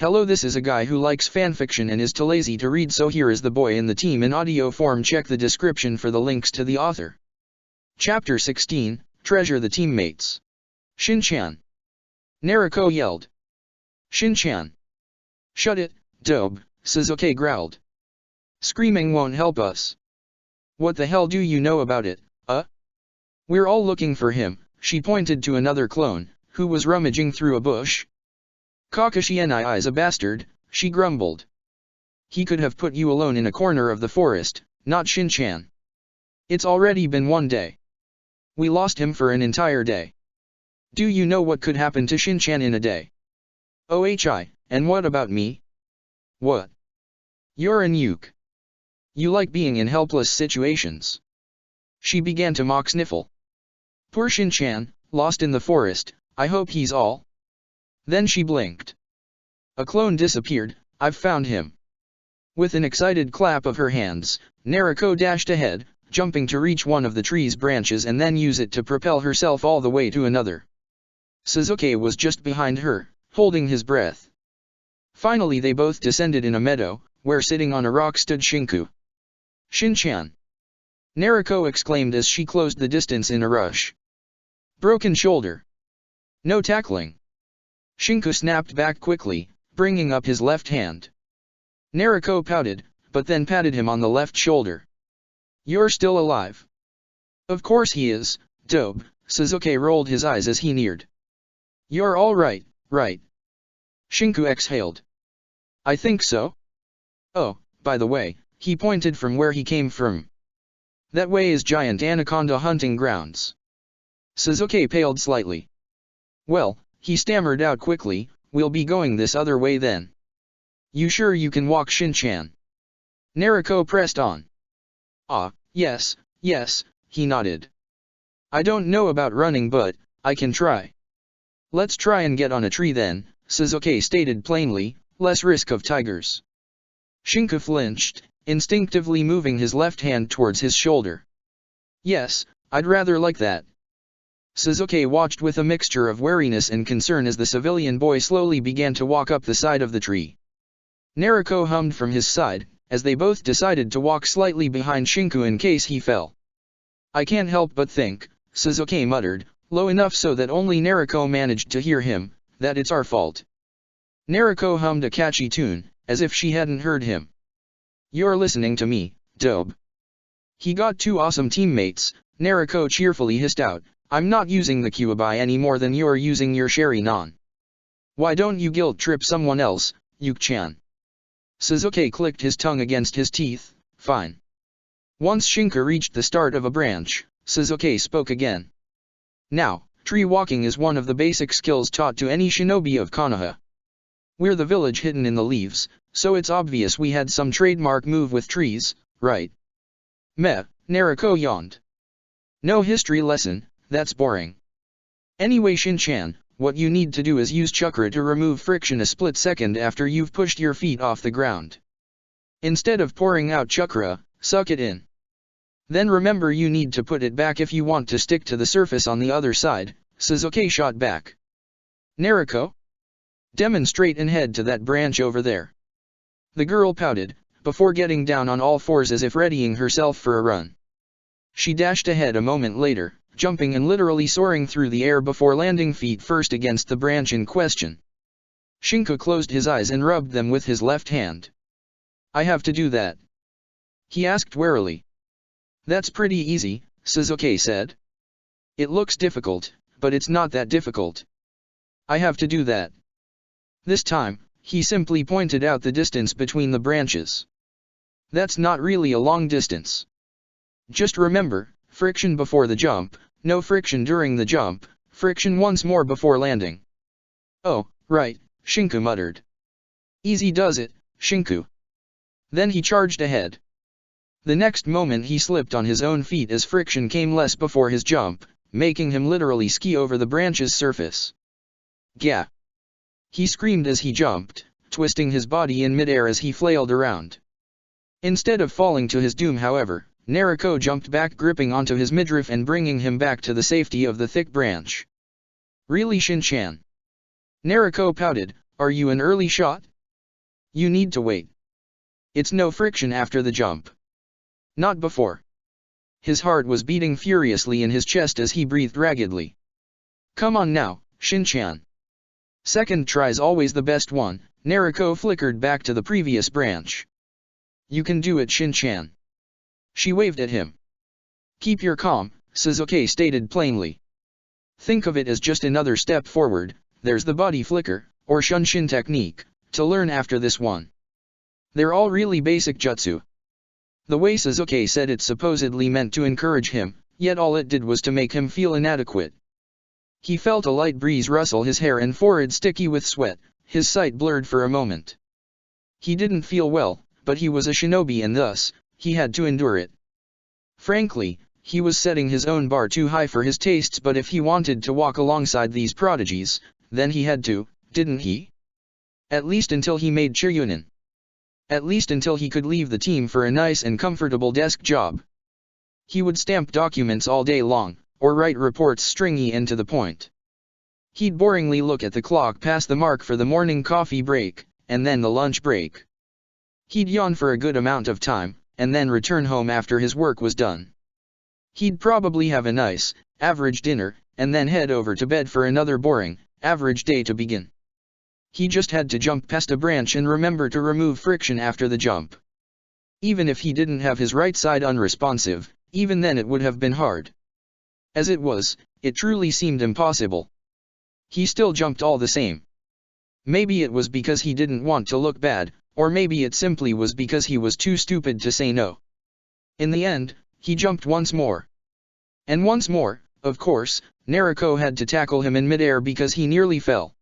Hello, this is a guy who likes fanfiction and is too lazy to read, so here is the boy in the team in audio form. Check the description for the links to the author. Chapter 16, Treasure the Teammates. Shin-chan. Naruko yelled. Shin-chan. Shut it, Dobe, Sasuke growled. Screaming won't help us. What the hell do you know about it, We're all looking for him. She pointed to another clone, who was rummaging through a bush. Kakashi is a bastard, she grumbled. He could have put you alone in a corner of the forest, not Shin-chan. It's already been 1 day. We lost him for an entire day. Do you know what could happen to Shin-chan in a day? OHI, and what about me? What? You're a nuke. You like being in helpless situations. She began to mock sniffle. Poor Shin-chan, lost in the forest, I hope he's all. Then she blinked. A clone disappeared. I've found him. With an excited clap of her hands, Naruko dashed ahead, jumping to reach one of the tree's branches and then use it to propel herself all the way to another. Sasuke was just behind her, holding his breath. Finally they both descended in a meadow, where sitting on a rock stood Shinku. Shin-chan! Naruko exclaimed as she closed the distance in a rush. Broken shoulder. No tackling. Shinku snapped back quickly, bringing up his left hand. Naruko pouted, but then patted him on the left shoulder. You're still alive. Of course he is, Dobe, Sasuke rolled his eyes as he neared. You're all right, right? Shinku exhaled. I think so. Oh, by the way, he pointed from where he came from. That way is giant anaconda hunting grounds. Sasuke paled slightly. Well, he stammered out quickly, we'll be going this other way then. You sure you can walk, Shin-chan? Naruko pressed on. Yes, he nodded. I don't know about running, but I can try. Let's try and get on a tree then, Sasuke stated plainly, less risk of tigers. Shinku flinched, instinctively moving his left hand towards his shoulder. Yes, I'd rather like that. Sasuke watched with a mixture of wariness and concern as the civilian boy slowly began to walk up the side of the tree. Naruko hummed from his side, as they both decided to walk slightly behind Shinku in case he fell. I can't help but think, Sasuke muttered, low enough so that only Naruko managed to hear him, that it's our fault. Naruko hummed a catchy tune, as if she hadn't heard him. You're listening to me, Dobe. He got 2 awesome teammates, Naruko cheerfully hissed out. I'm not using the Kyuubi any more than you're using your Sharingan. Why don't you guilt trip someone else, Yuki-chan? Sasuke clicked his tongue against his teeth. Fine. Once Shinku reached the start of a branch, Sasuke spoke again. Now, tree walking is one of the basic skills taught to any shinobi of Konoha. We're the village hidden in the leaves, so it's obvious we had some trademark move with trees, right? Meh, Naruko yawned. No history lesson. That's boring. Anyway, Shin-chan, what you need to do is use chakra to remove friction a split second after you've pushed your feet off the ground. Instead of pouring out chakra, suck it in. Then remember you need to put it back if you want to stick to the surface on the other side, Sasuke shot back. Naruko? Demonstrate and head to that branch over there. The girl pouted, before getting down on all fours as if readying herself for a run. She dashed ahead a moment later, jumping and literally soaring through the air before landing feet first against the branch in question. Shinku closed his eyes and rubbed them with his left hand. I have to do that? He asked warily. That's pretty easy, Sasuke said. It looks difficult, but it's not that difficult. I have to do that. This time, he simply pointed out the distance between the branches. That's not really a long distance. Just remember, friction before the jump, no friction during the jump, friction once more before landing. Oh, right, Shinku muttered. Easy does it, Shinku. Then he charged ahead. The next moment he slipped on his own feet as friction came less before his jump, making him literally ski over the branch's surface. Gah! He screamed as he jumped, twisting his body in midair as he flailed around. Instead of falling to his doom, however, Naruko jumped back, gripping onto his midriff and bringing him back to the safety of the thick branch. Really, Shin-chan? Naruko pouted, are you an early shot? You need to wait. It's no friction after the jump. Not before. His heart was beating furiously in his chest as he breathed raggedly. Come on now, Shin-chan. Second try's always the best one, Nariko flickered back to the previous branch. You can do it, Shin-chan. She waved at him. Keep your calm, Suzuki stated plainly. Think of it as just another step forward. There's the body flicker, or Shunshin technique, to learn after this one. They're all really basic jutsu. The way Suzuki said it supposedly meant to encourage him, yet all it did was to make him feel inadequate. He felt a light breeze rustle his hair and forehead sticky with sweat, his sight blurred for a moment. He didn't feel well, but he was a shinobi and thus, he had to endure it. Frankly, he was setting his own bar too high for his tastes, but if he wanted to walk alongside these prodigies, then he had to, didn't he? At least until he made Chiryunin. At least until he could leave the team for a nice and comfortable desk job. He would stamp documents all day long, or write reports stringy and to the point. He'd boringly look at the clock past the mark for the morning coffee break, and then the lunch break. He'd yawn for a good amount of time, and then return home after his work was done. He'd probably have a nice, average dinner, and then head over to bed for another boring, average day to begin. He just had to jump past a branch and remember to remove friction after the jump. Even if he didn't have his right side unresponsive, even then it would have been hard. As it was, it truly seemed impossible. He still jumped all the same. Maybe it was because he didn't want to look bad, or maybe it simply was because he was too stupid to say no. In the end, he jumped once more. And once more, of course, Nariko had to tackle him in midair because he nearly fell.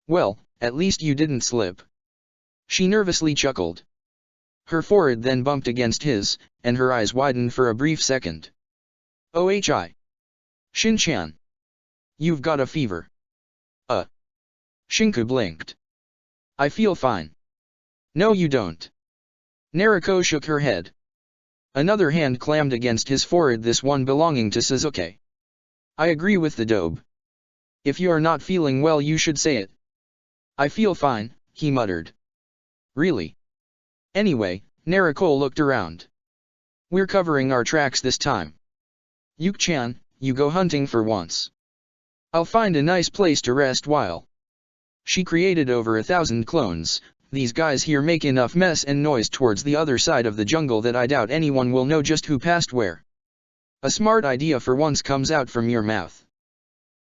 Well, at least you didn't slip. She nervously chuckled. Her forehead then bumped against his, and her eyes widened for a brief second. OHI. Shin-chan. You've got a fever. Shinku blinked. I feel fine. No you don't. Nariko shook her head. Another hand clammed against his forehead, this one belonging to Suzuki. I agree with the dobe. If you're not feeling well you should say it. I feel fine, he muttered. Really? Anyway, Nariko looked around. We're covering our tracks this time. Yuki-chan, you go hunting for once. I'll find a nice place to rest while. She created over 1,000 clones. These guys here make enough mess and noise towards the other side of the jungle that I doubt anyone will know just who passed where. A smart idea for once comes out from your mouth.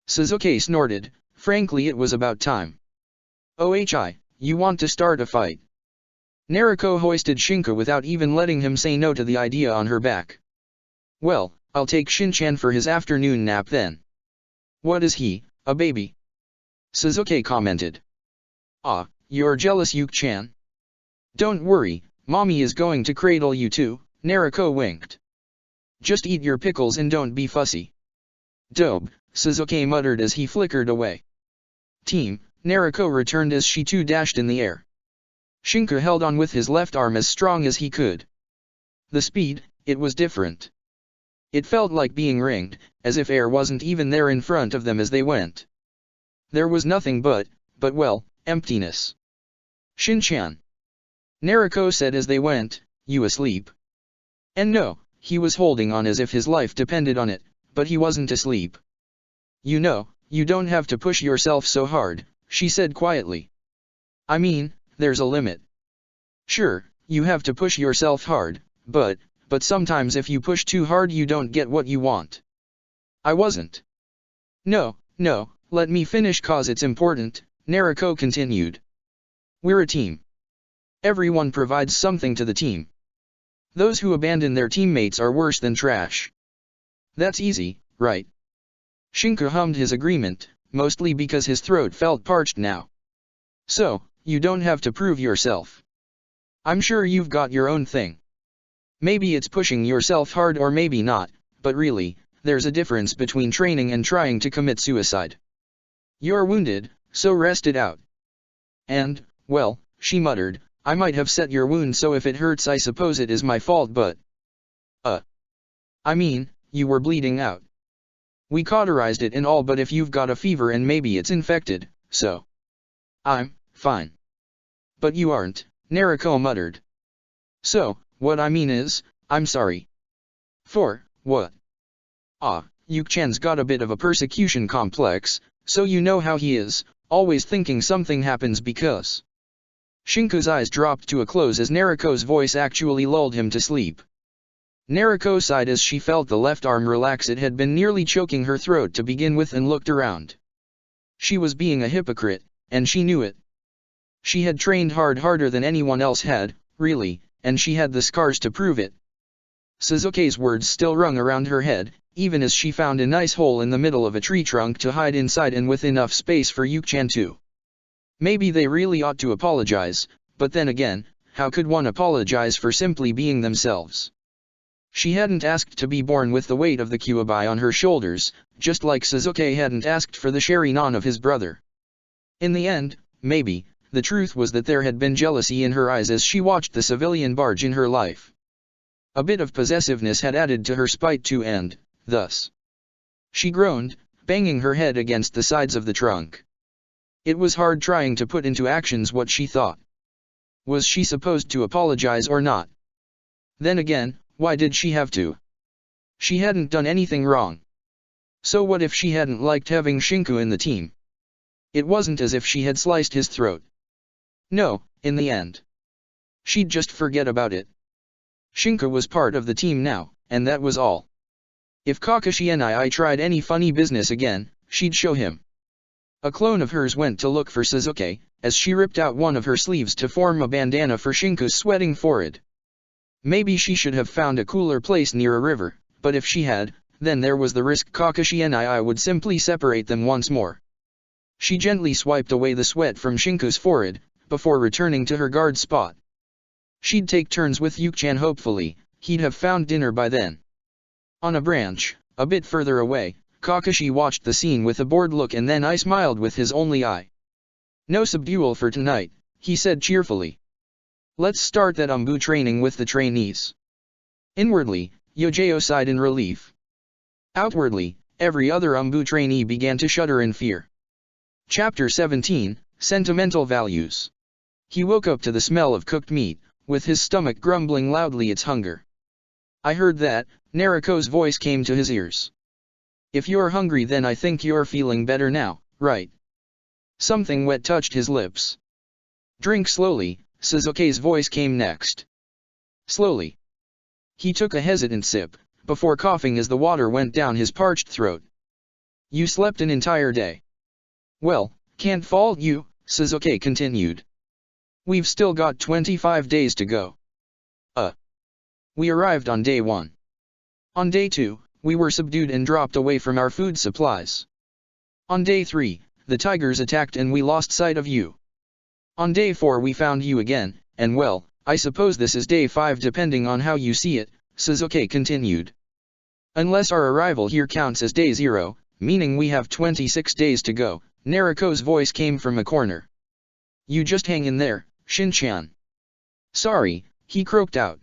Suzuki snorted. Frankly, it was about time. OHI, you want to start a fight? Nariko hoisted Shinku without even letting him say no to the idea on her back. Well, I'll take Shin-chan for his afternoon nap then. What is he, a baby? Suzuki commented. Ah, you're jealous, Yuki-chan? Don't worry, mommy is going to cradle you too, Nariko winked. Just eat your pickles and don't be fussy. Dope, Suzuki muttered as he flickered away. Team, Nariko returned as she too dashed in the air. Shinku held on with his left arm as strong as he could. The speed, it was different. It felt like being ringed, as if air wasn't even there in front of them as they went. There was nothing but well, emptiness. Shin-chan. Nariko said as they went, you asleep? And no, he was holding on as if his life depended on it, but he wasn't asleep. You know, you don't have to push yourself so hard, she said quietly. I mean, there's a limit. Sure, you have to push yourself hard, but sometimes if you push too hard you don't get what you want. I wasn't. No, let me finish cause it's important, Nariko continued. We're a team. Everyone provides something to the team. Those who abandon their teammates are worse than trash. That's easy, right? Shinku hummed his agreement, mostly because his throat felt parched now. So, you don't have to prove yourself. I'm sure you've got your own thing. Maybe it's pushing yourself hard or maybe not, but really, there's a difference between training and trying to commit suicide. You're wounded, so rest it out. And, well, she muttered, I might have set your wound so if it hurts I suppose it is my fault but… I mean, you were bleeding out. We cauterized it and all but if you've got a fever and maybe it's infected, so… I'm fine. But you aren't, Naruko muttered. So, what I mean is, I'm sorry. For, what? Ah, Yuki-chan's got a bit of a persecution complex, so you know how he is, always thinking something happens because. Shinku's eyes dropped to a close as Naruko's voice actually lulled him to sleep. Naruko sighed as she felt the left arm relax. It had been nearly choking her throat to begin with and looked around. She was being a hypocrite, and she knew it. She had trained harder than anyone else had, really, and she had the scars to prove it. Sasuke's words still rung around her head, even as she found a nice hole in the middle of a tree trunk to hide inside and with enough space for Yuki-chan too. Maybe they really ought to apologize, but then again, how could one apologize for simply being themselves? She hadn't asked to be born with the weight of the Kyuubi on her shoulders, just like Sasuke hadn't asked for the Sharingan of his brother. In the end, maybe, the truth was that there had been jealousy in her eyes as she watched the civilian barge in her life. A bit of possessiveness had added to her spite too, and, thus, she groaned, banging her head against the sides of the trunk. It was hard trying to put into actions what she thought. Was she supposed to apologize or not? Then again, why did she have to? She hadn't done anything wrong. So what if she hadn't liked having Shinku in the team? It wasn't as if she had sliced his throat. No, in the end. She'd just forget about it. Shinku was part of the team now, and that was all. If Kakashi Nii tried any funny business again, she'd show him. A clone of hers went to look for Sasuke, as she ripped out one of her sleeves to form a bandana for Shinku's sweating forehead. Maybe she should have found a cooler place near a river, but if she had, then there was the risk Kakashi Nii would simply separate them once more. She gently swiped away the sweat from Shinku's forehead, before returning to her guard spot. She'd take turns with Yuki-chan. Hopefully, he'd have found dinner by then. On a branch, a bit further away, Kakashi watched the scene with a bored look and then smiled with his only eye. No subdual for tonight, he said cheerfully. Let's start that Umbu training with the trainees. Inwardly, Yojao sighed in relief. Outwardly, every other Umbu trainee began to shudder in fear. Chapter 17, Sentimental Values. He woke up to the smell of cooked meat, with his stomach grumbling loudly its hunger. I heard that, Naruko's voice came to his ears. If you're hungry then I think you're feeling better now, right? Something wet touched his lips. Drink slowly, Sasuke's voice came next. Slowly. He took a hesitant sip, before coughing as the water went down his parched throat. You slept an entire day. Well, can't fault you, Sasuke continued. We've still got 25 days to go. We arrived on day 1. On day 2, we were subdued and dropped away from our food supplies. On day 3, the tigers attacked and we lost sight of you. On day 4 we found you again, and well, I suppose this is day 5 depending on how you see it, Sasuke continued. Unless our arrival here counts as day 0, meaning we have 26 days to go, Naruko's voice came from a corner. You just hang in there, Shin-chan. Sorry, he croaked out.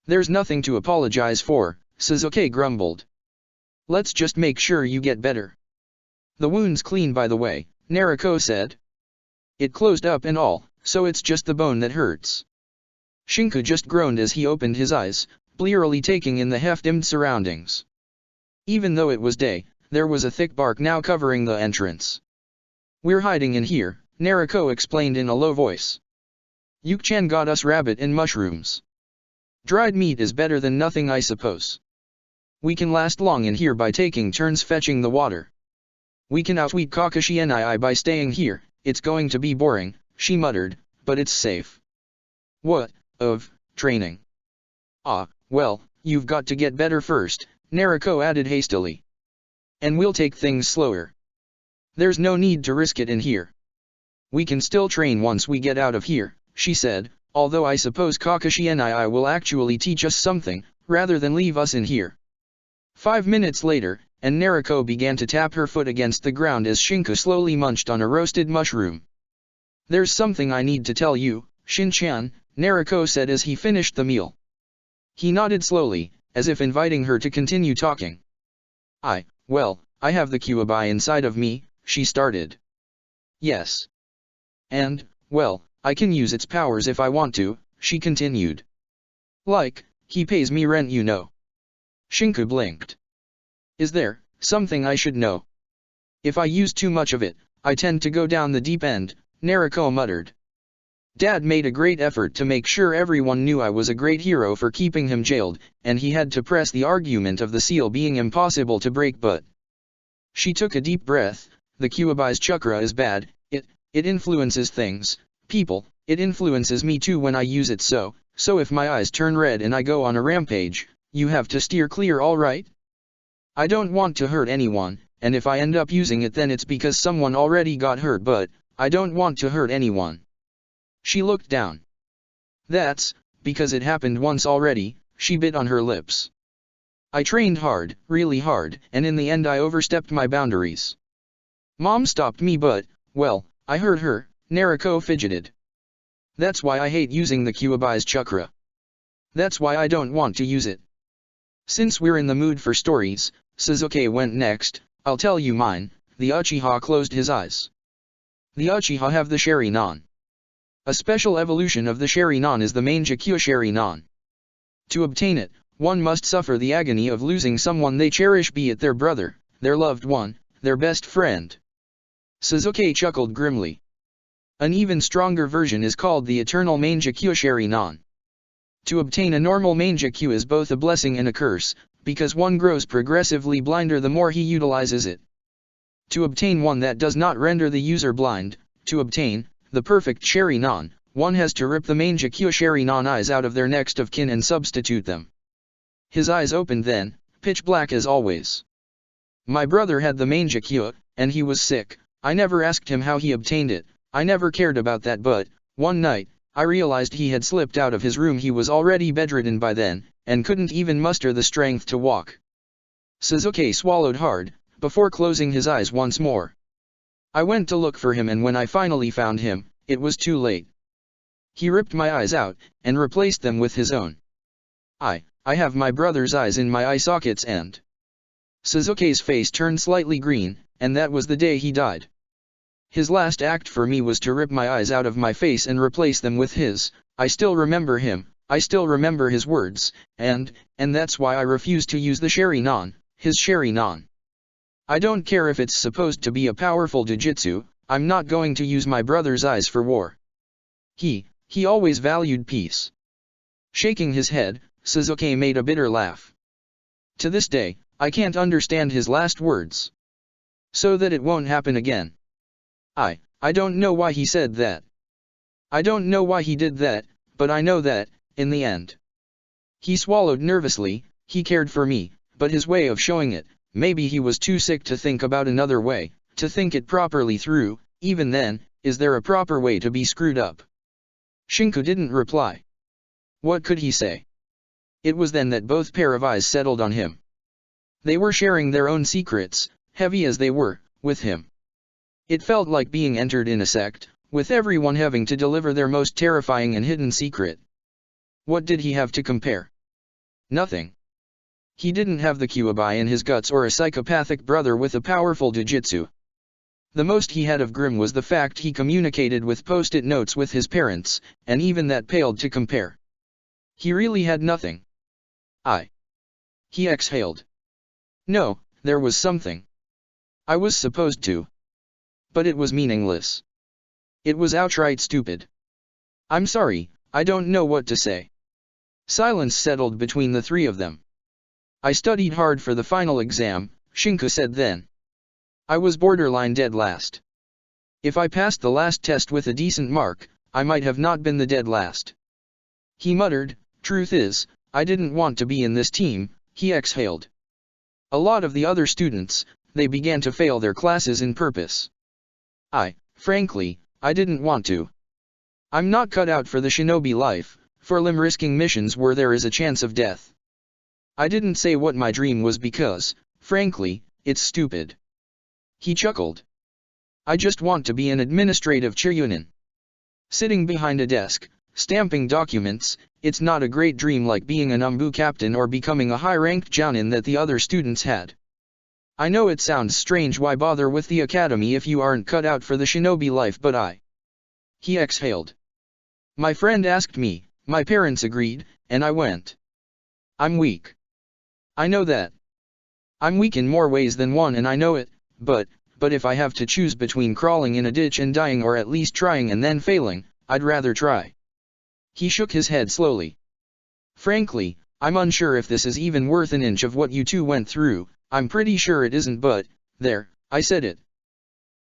There's nothing to apologize for, Sasuke grumbled. Let's just make sure you get better. The wound's clean by the way, Naruko said. It closed up and all, so it's just the bone that hurts. Shinku just groaned as he opened his eyes, blearily taking in the half-dimmed surroundings. Even though it was day, there was a thick bark now covering the entrance. We're hiding in here, Naruko explained in a low voice. Yuki-chan got us rabbit and mushrooms. Dried meat is better than nothing I suppose. We can last long in here by taking turns fetching the water. We can outwit Kakashi Nii by staying here, it's going to be boring, she muttered, but it's safe. What, of, training? Ah, well, you've got to get better first, Naruko added hastily. And we'll take things slower. There's no need to risk it in here. We can still train once we get out of here, she said, although I suppose Kakashi Nii will actually teach us something, rather than leave us in here. 5 minutes later, and Naruko began to tap her foot against the ground as Shinku slowly munched on a roasted mushroom. There's something I need to tell you, Shin-chan, Naruko said as he finished the meal. He nodded slowly, as if inviting her to continue talking. Well, I have the Kyuubi inside of me, she started. Yes. And, well, I can use its powers if I want to, she continued. Like, he pays me rent, you know. Shinku blinked. Is there something I should know? If I use too much of it, I tend to go down the deep end, Nariko muttered. Dad made a great effort to make sure everyone knew I was a great hero for keeping him jailed, and he had to press the argument of the seal being impossible to break, but... She took a deep breath. The Kyuubi's chakra is bad, it influences things, people, it influences me too when I use it, so if my eyes turn red and I go on a rampage, you have to steer clear, alright? I don't want to hurt anyone, and if I end up using it then it's because someone already got hurt, but I don't want to hurt anyone. She looked down. That's because it happened once already, she bit on her lips. I trained hard, really hard, and in the end I overstepped my boundaries. Mom stopped me, but, well, I hurt her, Nariko fidgeted. That's why I hate using the Kyuubi's chakra. That's why I don't want to use it. Since we're in the mood for stories, Sasuke went next. I'll tell you mine. The Uchiha closed his eyes. The Uchiha have the Sharingan. A special evolution of the Sharingan is the Mangekyo Sharingan. To obtain it, one must suffer the agony of losing someone they cherish, be it their brother, their loved one, their best friend. Sasuke chuckled grimly. An even stronger version is called the Eternal Mangekyo Sharingan. To obtain a normal Mangekyo is both a blessing and a curse, because one grows progressively blinder the more he utilizes it. To obtain one that does not render the user blind, to obtain the perfect Sharingan, one has to rip the Mangekyo Sharingan eyes out of their next of kin and substitute them. His eyes opened then, pitch black as always. My brother had the Mangekyo, and he was sick. I never asked him how he obtained it, I never cared about that, but, one night, I realized he had slipped out of his room. He was already bedridden by then, and couldn't even muster the strength to walk. Sasuke swallowed hard, before closing his eyes once more. I went to look for him, and when I finally found him, it was too late. He ripped my eyes out, and replaced them with his own. I have my brother's eyes in my eye sockets, and... Sasuke's face turned slightly green, and that was the day he died. His last act for me was to rip my eyes out of my face and replace them with his. I still remember him, I still remember his words, and that's why I refuse to use the Sharingan, his Sharingan. I don't care if it's supposed to be a powerful Jujutsu, I'm not going to use my brother's eyes for war. He always valued peace. Shaking his head, Sasuke made a bitter laugh. To this day, I can't understand his last words. So that it won't happen again. I don't know why he said that. I don't know why he did that, but I know that, in the end. He swallowed nervously. He cared for me, but his way of showing it, maybe he was too sick to think about another way, to think it properly through. Even then, is there a proper way to be screwed up? Shinku didn't reply. What could he say? It was then that both pair of eyes settled on him. They were sharing their own secrets, heavy as they were, with him. It felt like being entered in a sect, with everyone having to deliver their most terrifying and hidden secret. What did he have to compare? Nothing. He didn't have the Kyuubi in his guts or a psychopathic brother with a powerful Jujutsu. The most he had of Grim was the fact he communicated with post-it notes with his parents, and even that paled to compare. He really had nothing. He exhaled. No, there was something. I was supposed to. But it was meaningless. It was outright stupid. I'm sorry, I don't know what to say. Silence settled between the three of them. I studied hard for the final exam, Shinku said then. I was borderline dead last. If I passed the last test with a decent mark, I might have not been the dead last. He muttered, truth is, I didn't want to be in this team. He exhaled. A lot of the other students, they began to fail their classes in purpose. Frankly, I didn't want to. I'm not cut out for the shinobi life, for limb-risking missions where there is a chance of death. I didn't say what my dream was because, frankly, it's stupid. He chuckled. I just want to be an administrative Chunin. Sitting behind a desk, stamping documents, it's not a great dream like being an Umbu captain or becoming a high-ranked Jounin that the other students had. I know it sounds strange, why bother with the academy if you aren't cut out for the shinobi life, but He exhaled. My friend asked me, my parents agreed, and I went. I'm weak. I know that. I'm weak in more ways than one and I know it, but if I have to choose between crawling in a ditch and dying or at least trying and then failing, I'd rather try. He shook his head slowly. Frankly, I'm unsure if this is even worth an inch of what you two went through. I'm pretty sure it isn't, but, there, I said it.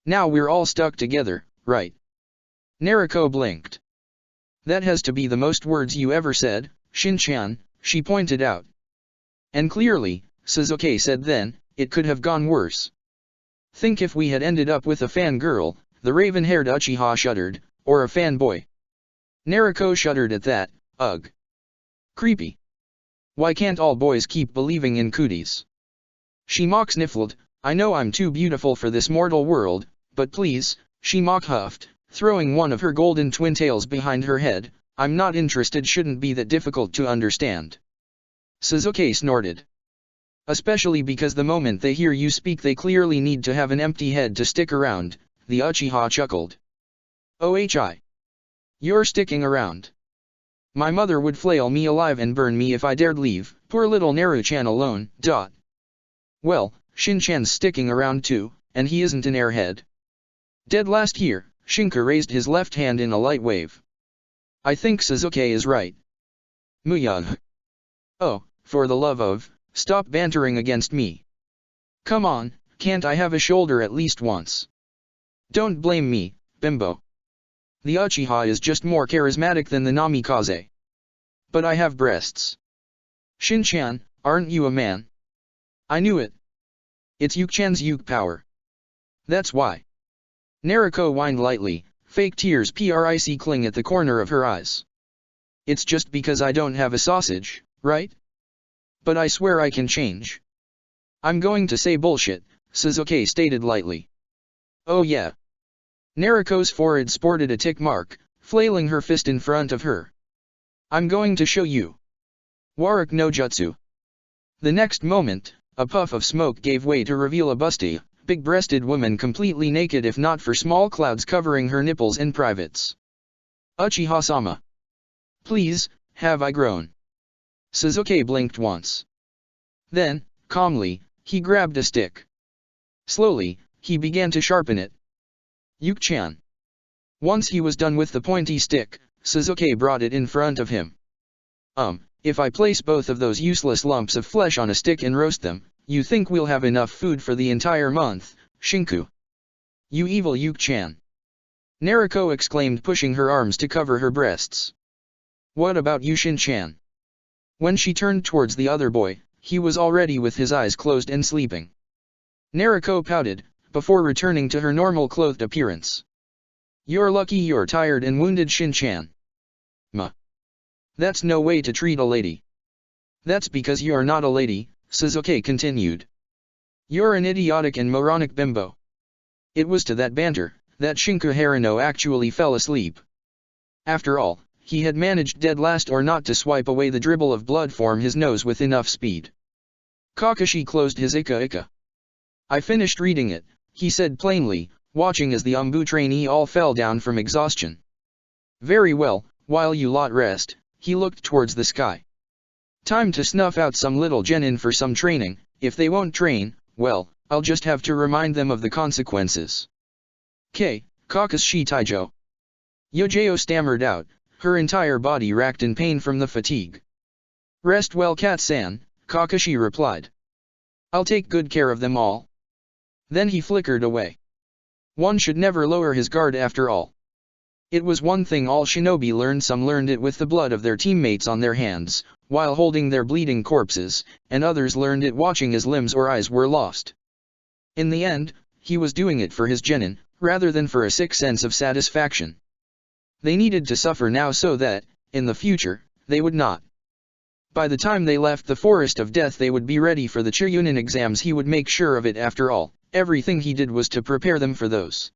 Now we're all stuck together, right? Nariko blinked. That has to be the most words you ever said, Shin-chan, she pointed out. And clearly, Sasuke said then, it could have gone worse. Think if we had ended up with a fangirl, the raven-haired Uchiha shuddered, or a fanboy. Nariko shuddered at that, ugh. Creepy. Why can't all boys keep believing in cooties? She mock sniffled, I know I'm too beautiful for this mortal world, but please, she mock huffed, throwing one of her golden twin tails behind her head, I'm not interested shouldn't be that difficult to understand. Sasuke snorted. Especially because the moment they hear you speak they clearly need to have an empty head to stick around, the Uchiha chuckled. OHI. You're sticking around. My mother would flail me alive and burn me if I dared leave, poor little Naru-chan alone, dot. Well, Shin-chan's sticking around too, and he isn't an airhead. Dead last year, Shinka raised his left hand in a light wave. I think Sasuke is right. Muyagh. Oh, for the love of, stop bantering against me. Come on, can't I have a shoulder at least once? Don't blame me, bimbo. The Uchiha is just more charismatic than the Namikaze. But I have breasts. Shin-chan, aren't you a man? I knew it. It's Yuke-chan's Yuke power. That's why. Nariko whined lightly, fake tears cling at the corner of her eyes. It's just because I don't have a sausage, right? But I swear I can change. I'm going to say bullshit, Sasuke stated lightly. Oh yeah. Nariko's forehead sported a tick mark, flailing her fist in front of her. I'm going to show you. Warak no Jutsu. The next moment, a puff of smoke gave way to reveal a busty, big-breasted woman completely naked if not for small clouds covering her nipples and privates. Uchiha-sama. Please, have I grown? Sasuke blinked once. Then, calmly, he grabbed a stick. Slowly, he began to sharpen it. Yuke-chan. Once he was done with the pointy stick, Sasuke brought it in front of him. If I place both of those useless lumps of flesh on a stick and roast them, you think we'll have enough food for the entire month, Shinku? You evil Yuke-chan. Nariko exclaimed, pushing her arms to cover her breasts. What about you, Shin-chan? When she turned towards the other boy, he was already with his eyes closed and sleeping. Nariko pouted, before returning to her normal clothed appearance. You're lucky you're tired and wounded, Shin-chan. That's no way to treat a lady. That's because you're not a lady, Sasuke continued. You're an idiotic and moronic bimbo. It was to that banter, that Shinku Harano actually fell asleep. After all, he had managed dead last or not to swipe away the dribble of blood from his nose with enough speed. Kakashi closed his ika. I finished reading it, he said plainly, watching as the Umbu trainee all fell down from exhaustion. Very well, while you lot rest, he looked towards the sky. Time to snuff out some little genin for some training. If they won't train, well, I'll just have to remind them of the consequences. Kakashi Taijo. Yojao stammered out, her entire body racked in pain from the fatigue. Rest well, Kat-san, Kakashi replied. I'll take good care of them all. Then he flickered away. One should never lower his guard after all. It was one thing all shinobi learned, some learned it with the blood of their teammates on their hands, while holding their bleeding corpses, and others learned it watching as limbs or eyes were lost. In the end, he was doing it for his genin, rather than for a sick sense of satisfaction. They needed to suffer now so that, in the future, they would not. By the time they left the Forest of Death they would be ready for the Chunin exams. He would make sure of it. After all, everything he did was to prepare them for those.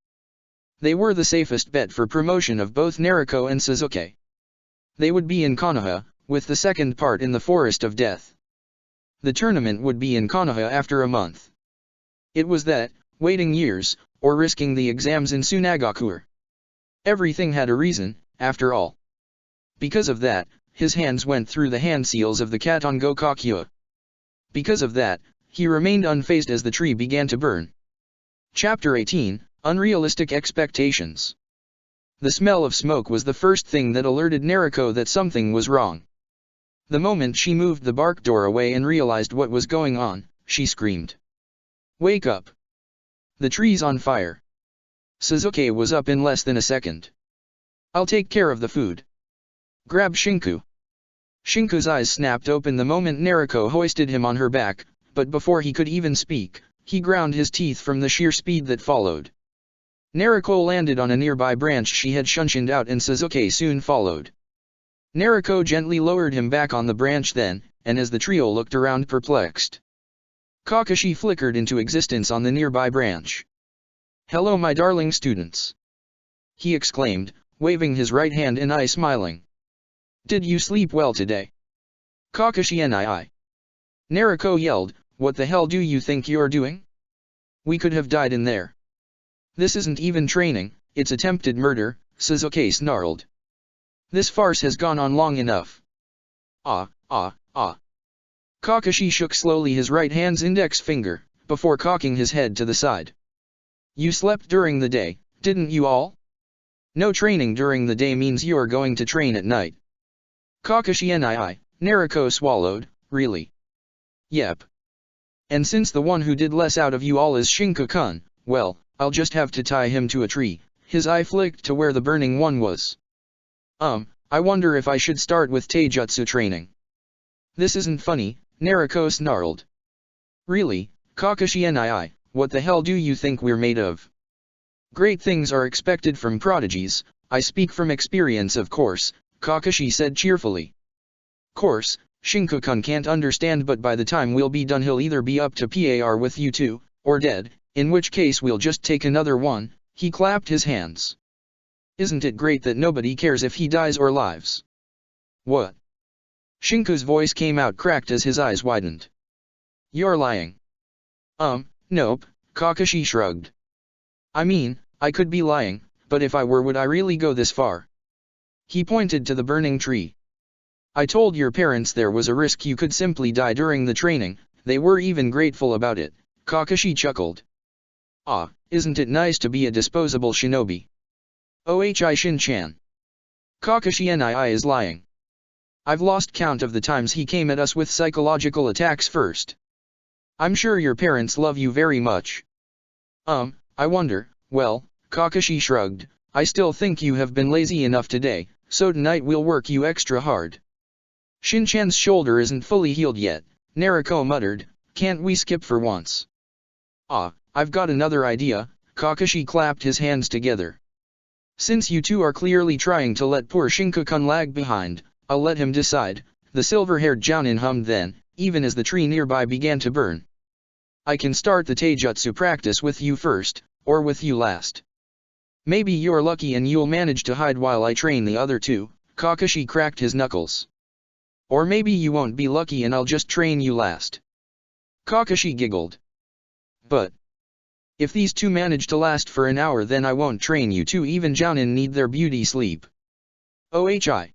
They were the safest bet for promotion of both Nariko and Sasuke. They would be in Konoha, with the second part in the Forest of Death. The tournament would be in Konoha after a month. It was that, waiting years, or risking the exams in Sunagakure. Everything had a reason, after all. Because of that, his hands went through the hand seals of the Katongo Kakyo. Because of that, he remained unfazed as the tree began to burn. Chapter 18, Unrealistic Expectations. The smell of smoke was the first thing that alerted Nariko that something was wrong. The moment she moved the bark door away and realized what was going on, she screamed. "Wake up! The tree's on fire!" Sasuke was up in less than a second. "I'll take care of the food. Grab Shinku." Shinku's eyes snapped open the moment Nariko hoisted him on her back, but before he could even speak, he ground his teeth from the sheer speed that followed. Nariko landed on a nearby branch she had shunshined out and Sasuke soon followed. Nariko gently lowered him back on the branch then, and as the trio looked around perplexed, Kakashi flickered into existence on the nearby branch. "Hello my darling students!" he exclaimed, waving his right hand and eye smiling. "Did you sleep well today?" "Kakashi nii." Nariko yelled, "What the hell do you think you're doing? We could have died in there." "This isn't even training, it's attempted murder," Sasuke snarled. "This farce has gone on long enough." Kakashi shook slowly his right hand's index finger, before cocking his head to the side. "You slept during the day, didn't you all? No training during the day means you're going to train at night." "Kakashi nii," Nariko swallowed, "really?" "Yep. And since the one who did less out of you all is Shinku-kun, well, I'll just have to tie him to a tree." His eye flicked to where the burning one was. I wonder if I should start with taijutsu training." "This isn't funny," Nariko snarled. "Really, Kakashi nii, what the hell do you think we're made of? Great things are expected from prodigies, I speak from experience of course," Kakashi said cheerfully. "Course, Shinku-kun can't understand, but by the time we'll be done he'll either be up to par with you two, or dead, in which case we'll just take another one." He clapped his hands. "Isn't it great that nobody cares if he dies or lives?" "What?" Shinku's voice came out cracked as his eyes widened. "You're lying." Nope," Kakashi shrugged. "I mean, I could be lying, but if I were, would I really go this far?" He pointed to the burning tree. "I told your parents there was a risk you could simply die during the training, they were even grateful about it," Kakashi chuckled. Isn't it nice to be a disposable shinobi? Ohi Shin-chan. Kakashi nii is lying. I've lost count of the times he came at us with psychological attacks first. I'm sure your parents love you very much. I wonder. Well, Kakashi shrugged, I still think you have been lazy enough today, so tonight we'll work you extra hard. Shin-chan's shoulder isn't fully healed yet, Nariko muttered, can't we skip for once? I've got another idea, Kakashi clapped his hands together. Since you two are clearly trying to let poor Shinku-kun lag behind, I'll let him decide, the silver-haired Jounin hummed then, even as the tree nearby began to burn. I can start the taijutsu practice with you first, or with you last. Maybe you're lucky and you'll manage to hide while I train the other two, Kakashi cracked his knuckles. Or maybe you won't be lucky and I'll just train you last. Kakashi giggled. But if these two manage to last for an hour, then I won't train you two. Even Jounin need their beauty sleep. Ohi.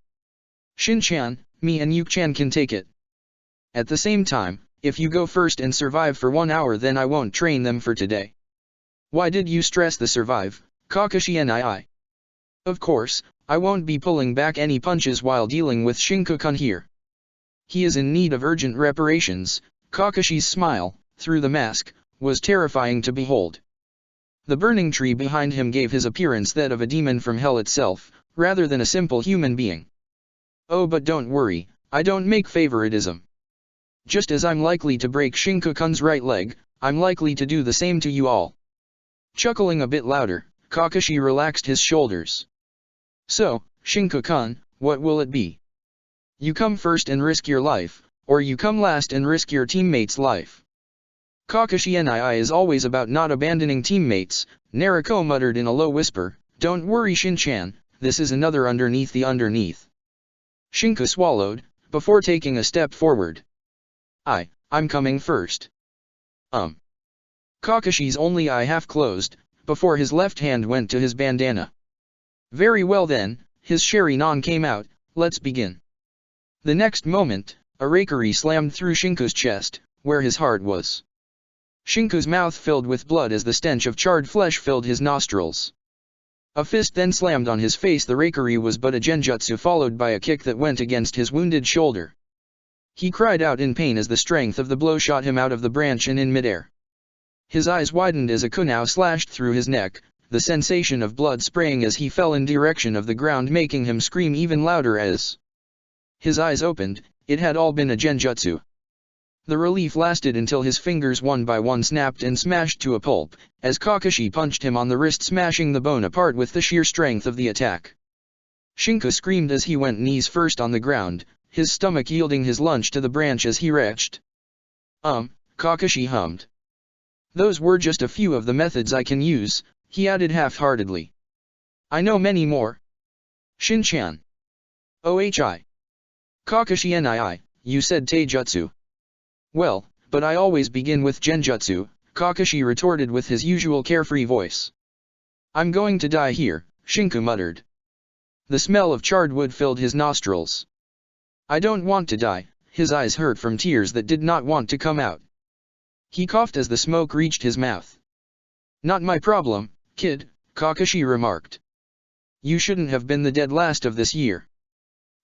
Shin-chan, me and Yuki-chan can take it. At the same time, if you go first and survive for 1 hour, then I won't train them for today. Why did you stress the survive, Kakashi nii? Of course, I won't be pulling back any punches while dealing with Shinku-kun here. He is in need of urgent reparations. Kakashi's smile, through the mask, was terrifying to behold. The burning tree behind him gave his appearance that of a demon from hell itself, rather than a simple human being. Oh, but don't worry, I don't make favoritism. Just as I'm likely to break Shinku-kun's right leg, I'm likely to do the same to you all. Chuckling a bit louder, Kakashi relaxed his shoulders. So, Shinku-kun, what will it be? You come first and risk your life, or you come last and risk your teammate's life? Kakashi nii is always about not abandoning teammates, Nariko muttered in a low whisper, don't worry Shin-chan, this is another underneath the underneath. Shinku swallowed, before taking a step forward. I'm coming first. Kakashi's only eye half closed, before his left hand went to his bandana. Very well then, his Sharingan came out, let's begin. The next moment, a rakery slammed through Shinku's chest, where his heart was. Shinku's mouth filled with blood as the stench of charred flesh filled his nostrils. A fist then slammed on his face. The rakery was but a genjutsu followed by a kick that went against his wounded shoulder. He cried out in pain as the strength of the blow shot him out of the branch and in midair. His eyes widened as a kunai slashed through his neck, the sensation of blood spraying as he fell in direction of the ground making him scream even louder as his eyes opened. It had all been a genjutsu. The relief lasted until his fingers one by one snapped and smashed to a pulp, as Kakashi punched him on the wrist smashing the bone apart with the sheer strength of the attack. Shinku screamed as he went knees first on the ground, his stomach yielding his lunch to the branch as he retched. Kakashi hummed. Those were just a few of the methods I can use, he added half-heartedly. I know many more. Shin-chan. Ohi. Kakashi nii, you said taijutsu. Well, but I always begin with genjutsu, Kakashi retorted with his usual carefree voice. I'm going to die here, Shinku muttered. The smell of charred wood filled his nostrils. I don't want to die, his eyes hurt from tears that did not want to come out. He coughed as the smoke reached his mouth. Not my problem, kid, Kakashi remarked. You shouldn't have been the dead last of this year.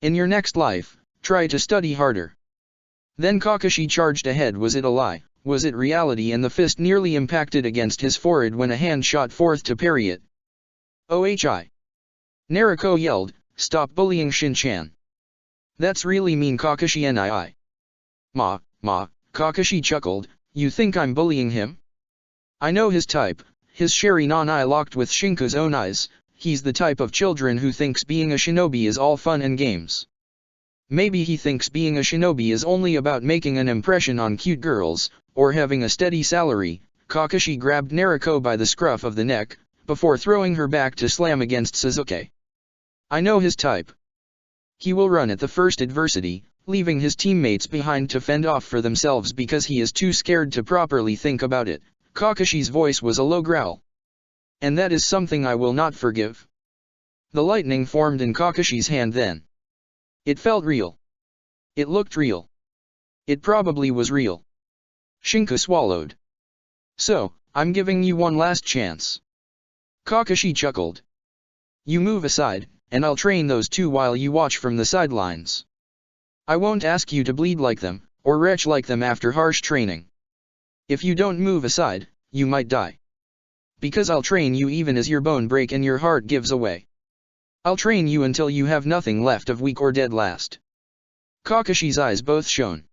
In your next life, try to study harder. Then Kakashi charged ahead. Was it a lie, was it reality? And the fist nearly impacted against his forehead when a hand shot forth to parry it. Ohi. Naruko yelled, stop bullying Shin-chan. That's really mean, Kakashi nii. Ma, Kakashi chuckled, you think I'm bullying him? I know his type. His Sharingan eye locked with Shinku's own eyes. He's the type of children who thinks being a shinobi is all fun and games. Maybe he thinks being a shinobi is only about making an impression on cute girls, or having a steady salary. Kakashi grabbed Naruko by the scruff of the neck, before throwing her back to slam against Sasuke. I know his type. He will run at the first adversity, leaving his teammates behind to fend off for themselves because he is too scared to properly think about it. Kakashi's voice was a low growl. And that is something I will not forgive. The lightning formed in Kakashi's hand then. It felt real. It looked real. It probably was real. Shinku swallowed. So, I'm giving you one last chance. Kakashi chuckled. You move aside, and I'll train those two while you watch from the sidelines. I won't ask you to bleed like them, or retch like them after harsh training. If you don't move aside, you might die. Because I'll train you even as your bone break and your heart gives away. I'll train you until you have nothing left of weak or dead last. Kakashi's eyes both shone.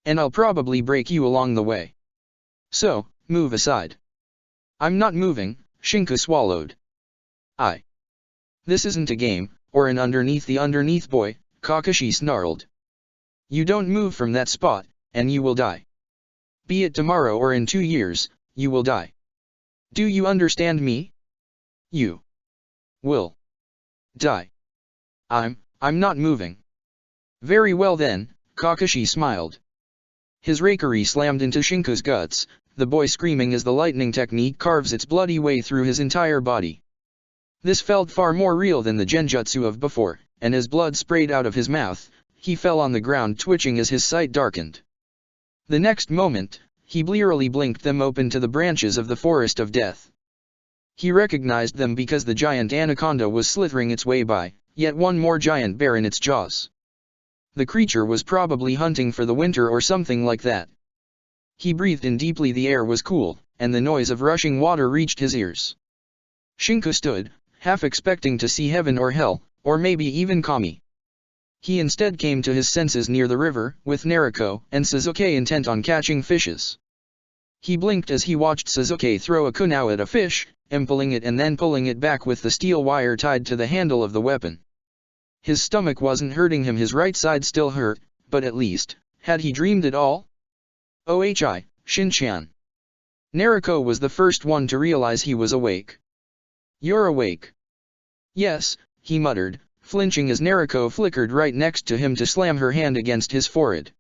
And I'll probably break you along the way. So, move aside. I'm not moving, Shinku swallowed. This isn't a game, or an underneath the underneath boy, Kakashi snarled. You don't move from that spot, and you will die. Be it tomorrow or in 2 years, you will die. Do you understand me? You will die. I'm not moving. Very well then, Kakashi smiled. His rakery slammed into Shinku's guts, the boy screaming as the lightning technique carves its bloody way through his entire body. This felt far more real than the genjutsu of before, and as blood sprayed out of his mouth, he fell on the ground twitching as his sight darkened. The next moment, he blearily blinked them open to the branches of the forest of death. He recognized them because the giant anaconda was slithering its way by, yet one more giant bear in its jaws. The creature was probably hunting for the winter or something like that. He breathed in deeply. The air was cool, and the noise of rushing water reached his ears. Shinku stood, half expecting to see heaven or hell, or maybe even Kami. He instead came to his senses near the river, with Naruko and Sasuke intent on catching fishes. He blinked as he watched Sasuke throw a kunai at a fish, impaling it and then pulling it back with the steel wire tied to the handle of the weapon. His stomach wasn't hurting him, his right side still hurt, but at least, had he dreamed it all? Ohi, Shin-chan. Naruko was the first one to realize he was awake. You're awake. Yes, he muttered, flinching as Naruko flickered right next to him to slam her hand against his forehead.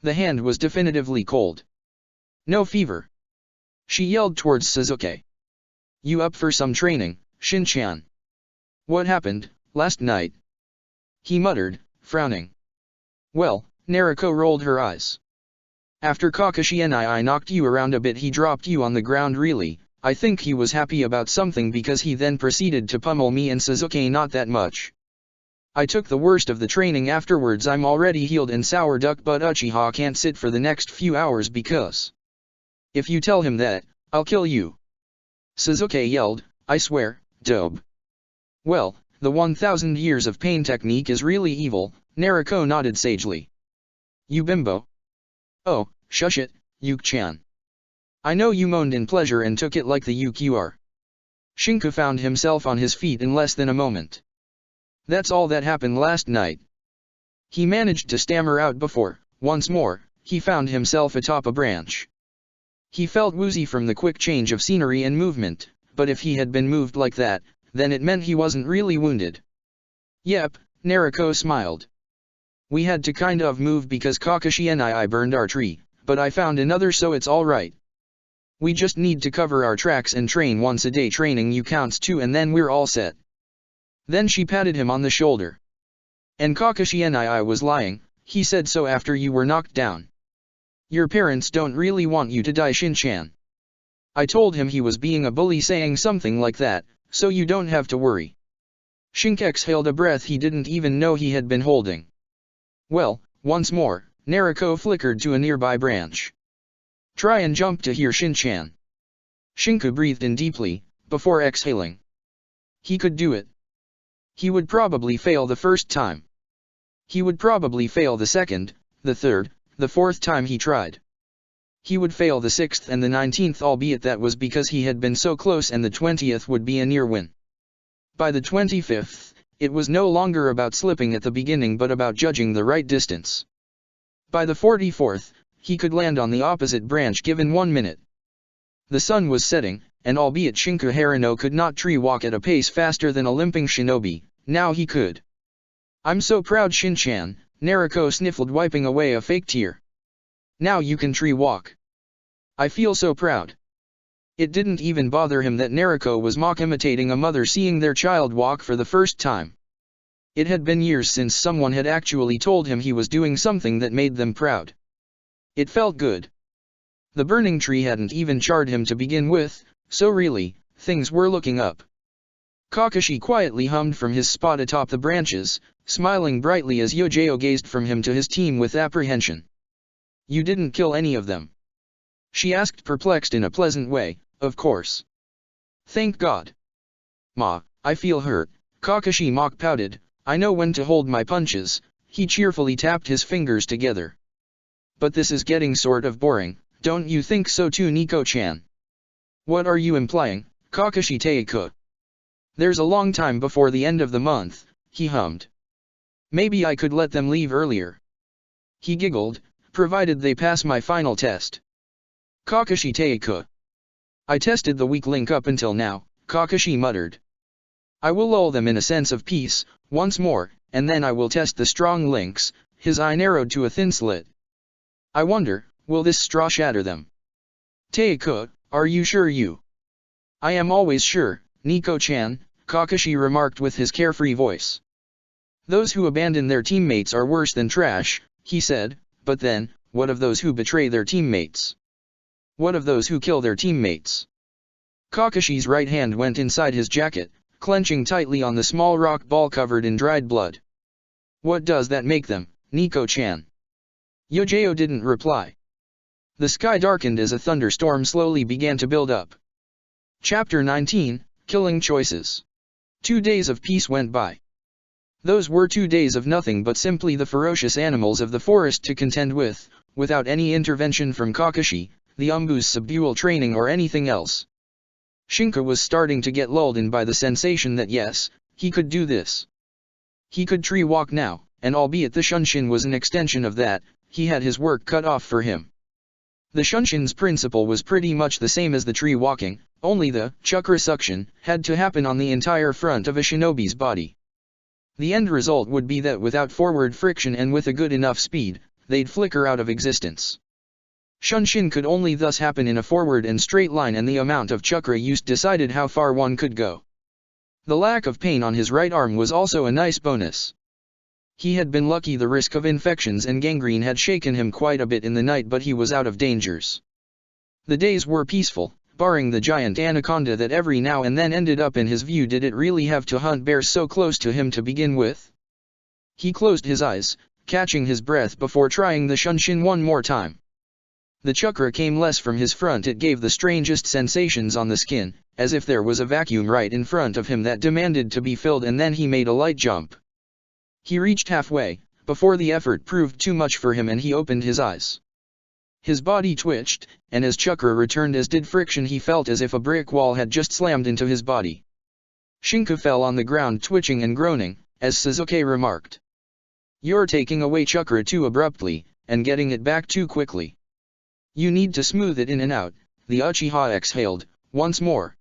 The hand was definitively cold. No fever. She yelled towards Sasuke. You up for some training, Shin-chan? What happened last night? he muttered, frowning. Well, Nariko rolled her eyes. After Kakashi and I knocked you around a bit, he dropped you on the ground. Really, I think he was happy about something because he then proceeded to pummel me and Sasuke. Not that much. I took the worst of the training afterwards. I'm already healed and sour duck, but Uchiha can't sit for the next few hours because if you tell him that, I'll kill you. Sasuke yelled, I swear, dope. Well, the 1000 years of pain technique is really evil, Nariko nodded sagely. You bimbo. Oh, shush it, Yuki-chan. I know you moaned in pleasure and took it like the Yuki you are. Shinku found himself on his feet in less than a moment. That's all that happened last night. He managed to stammer out before, once more, he found himself atop a branch. He felt woozy from the quick change of scenery and movement, but if he had been moved like that, then it meant he wasn't really wounded. Yep, Nariko smiled. We had to kind of move because Kakashi and I burned our tree, but I found another, so it's alright. We just need to cover our tracks and train once a day. Training you counts too, and then we're all set. Then she patted him on the shoulder. And Kakashi and I was lying, he said so after you were knocked down. Your parents don't really want you to die, Shin-chan. I told him he was being a bully saying something like that, so you don't have to worry. Shink exhaled a breath he didn't even know he had been holding. Well, once more, Nariko flickered to a nearby branch. Try and jump to here, Shin-chan. Shinku breathed in deeply, before exhaling. He could do it. He would probably fail the first time. He would probably fail the second, the third, the fourth time he tried. He would fail the 6th and the 19th, albeit that was because he had been so close, and the 20th would be a near win. By the 25th, it was no longer about slipping at the beginning but about judging the right distance. By the 44th, he could land on the opposite branch given 1 minute. The sun was setting, and albeit Shinku Harano could not tree walk at a pace faster than a limping shinobi, now he could. I'm so proud, Shin-chan, Nariko sniffled, wiping away a fake tear. Now you can tree walk. I feel so proud. It didn't even bother him that Nariko was mock imitating a mother seeing their child walk for the first time. It had been years since someone had actually told him he was doing something that made them proud. It felt good. The burning tree hadn't even charred him to begin with, so really, things were looking up. Kakashi quietly hummed from his spot atop the branches, smiling brightly as Yojao gazed from him to his team with apprehension. You didn't kill any of them? She asked, perplexed in a pleasant way. Of course. Thank God. Ma, I feel hurt, Kakashi mock pouted. I know when to hold my punches. He cheerfully tapped his fingers together. But this is getting sort of boring, don't you think so too, Nico-chan? What are you implying, Kakashi Teiko? There's a long time before the end of the month, he hummed. Maybe I could let them leave earlier. He giggled, provided they pass my final test. Kakashi Teiko. I tested the weak link up until now, Kakashi muttered. I will lull them in a sense of peace, once more, and then I will test the strong links. His eye narrowed to a thin slit. I wonder, will this straw shatter them? Teiko, are you sure you? I am always sure, Nico-chan, Kakashi remarked with his carefree voice. Those who abandon their teammates are worse than trash, he said, but then, what of those who betray their teammates? What of those who kill their teammates? Kakashi's right hand went inside his jacket, clenching tightly on the small rock ball covered in dried blood. What does that make them, Nico-chan? Yojao didn't reply. The sky darkened as a thunderstorm slowly began to build up. Chapter 19, Killing Choices. 2 days of peace went by. Those were 2 days of nothing but simply the ferocious animals of the forest to contend with, without any intervention from Kakashi, the Umbu's subdual training or anything else. Shinku was starting to get lulled in by the sensation that yes, he could do this. He could tree walk now, and albeit the Shunshin was an extension of that, he had his work cut off for him. The Shunshin's principle was pretty much the same as the tree walking, only the chakra suction had to happen on the entire front of a shinobi's body. The end result would be that without forward friction and with a good enough speed, they'd flicker out of existence. Shunshin could only thus happen in a forward and straight line, and the amount of chakra used decided how far one could go. The lack of pain on his right arm was also a nice bonus. He had been lucky. The risk of infections and gangrene had shaken him quite a bit in the night, but he was out of dangers. The days were peaceful, barring the giant anaconda that every now and then ended up in his view. Did it really have to hunt bears so close to him to begin with? He closed his eyes, catching his breath before trying the shunshin one more time. The chakra came less from his front. It gave the strangest sensations on the skin, as if there was a vacuum right in front of him that demanded to be filled, and then he made a light jump. He reached halfway, before the effort proved too much for him and he opened his eyes. His body twitched, and as chakra returned, as did friction, he felt as if a brick wall had just slammed into his body. Shinku fell on the ground twitching and groaning, as Sasuke remarked. "You're taking away chakra too abruptly, and getting it back too quickly. You need to smooth it in and out." The Uchiha exhaled, once more.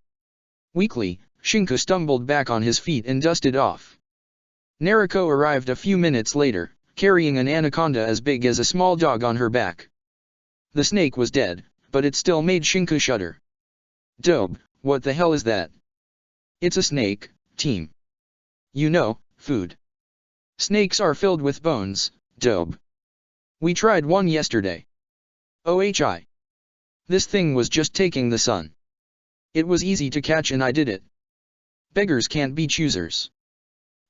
Weakly, Shinku stumbled back on his feet and dusted off. Naruko arrived a few minutes later, carrying an anaconda as big as a small dog on her back. The snake was dead, but it still made Shinku shudder. "Dope, what the hell is that?" "It's a snake, team. You know, food. Snakes are filled with bones, Dope. We tried one yesterday. OHI. This thing was just taking the sun. It was easy to catch and I did it. Beggars can't be choosers."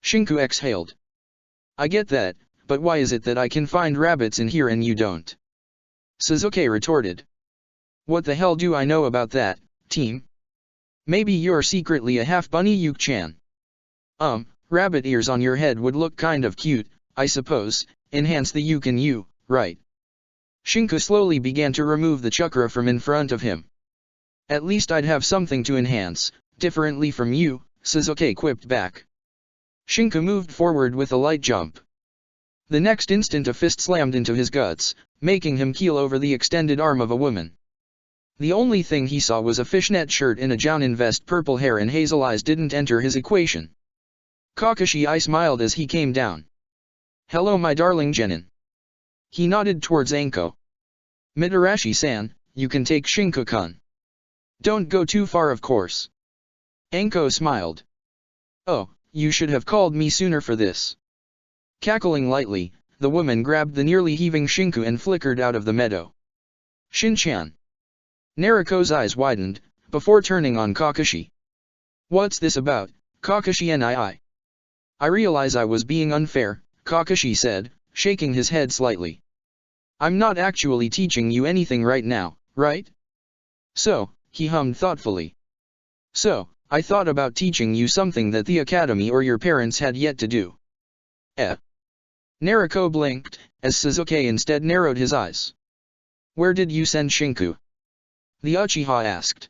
Shinku exhaled. "I get that, but why is it that I can find rabbits in here and you don't?" Sasuke retorted. "What the hell do I know about that, team? Maybe you're secretly a half-bunny, Yuke-chan. Rabbit ears on your head would look kind of cute, I suppose, enhance the Yuke in you, right?" Shinku slowly began to remove the chakra from in front of him. "At least I'd have something to enhance, differently from you," Sasuke quipped back. Shinku moved forward with a light jump. The next instant a fist slammed into his guts, making him keel over the extended arm of a woman. The only thing he saw was a fishnet shirt in a jounin vest. Purple hair and hazel eyes didn't enter his equation. Kakashi smiled as he came down. "Hello my darling genin." He nodded towards Anko. "Mitarashi-san, you can take Shinku-kun. Don't go too far of course." Anko smiled. "Oh, you should have called me sooner for this." Cackling lightly, the woman grabbed the nearly heaving Shinku and flickered out of the meadow. "Shin-chan." Naruko's eyes widened, before turning on Kakashi. "What's this about, Kakashi-nii?" "I realize I was being unfair," Kakashi said, shaking his head slightly. "I'm not actually teaching you anything right now, right?" "So," he hummed thoughtfully. "So, I thought about teaching you something that the academy or your parents had yet to do." Naruko blinked, as Sasuke instead narrowed his eyes. "Where did you send Shinku?" the Uchiha asked.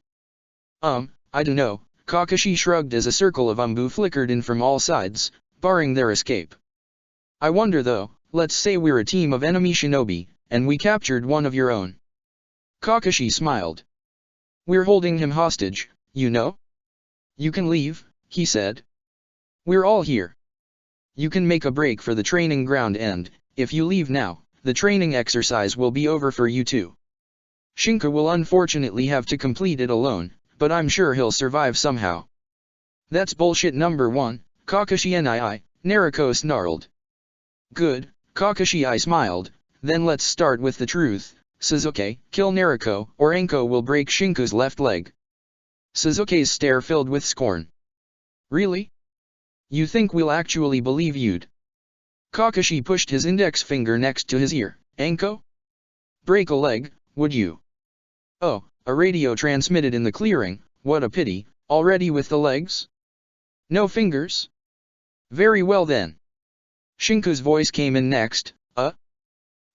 I dunno," Kakashi shrugged as a circle of umbu flickered in from all sides, barring their escape. "I wonder though, let's say we're a team of enemy shinobi, and we captured one of your own." Kakashi smiled. "We're holding him hostage, you know? You can leave," he said. "We're all here. You can make a break for the training ground and, if you leave now, the training exercise will be over for you too. Shinku will unfortunately have to complete it alone, but I'm sure he'll survive somehow." "That's bullshit number one, Kakashi-nii," Naruko snarled. "Good," Kakashi smiled, "then let's start with the truth. Sasuke, kill Naruko, or Anko will break Shinku's left leg." Sasuke's stare filled with scorn. "Really? You think we'll actually believe you'd?" Kakashi pushed his index finger next to his ear. "Anko? Break a leg, would you?" "Oh, a radio transmitted in the clearing, what a pity, already with the legs? No fingers? Very well then." Shinku's voice came in next,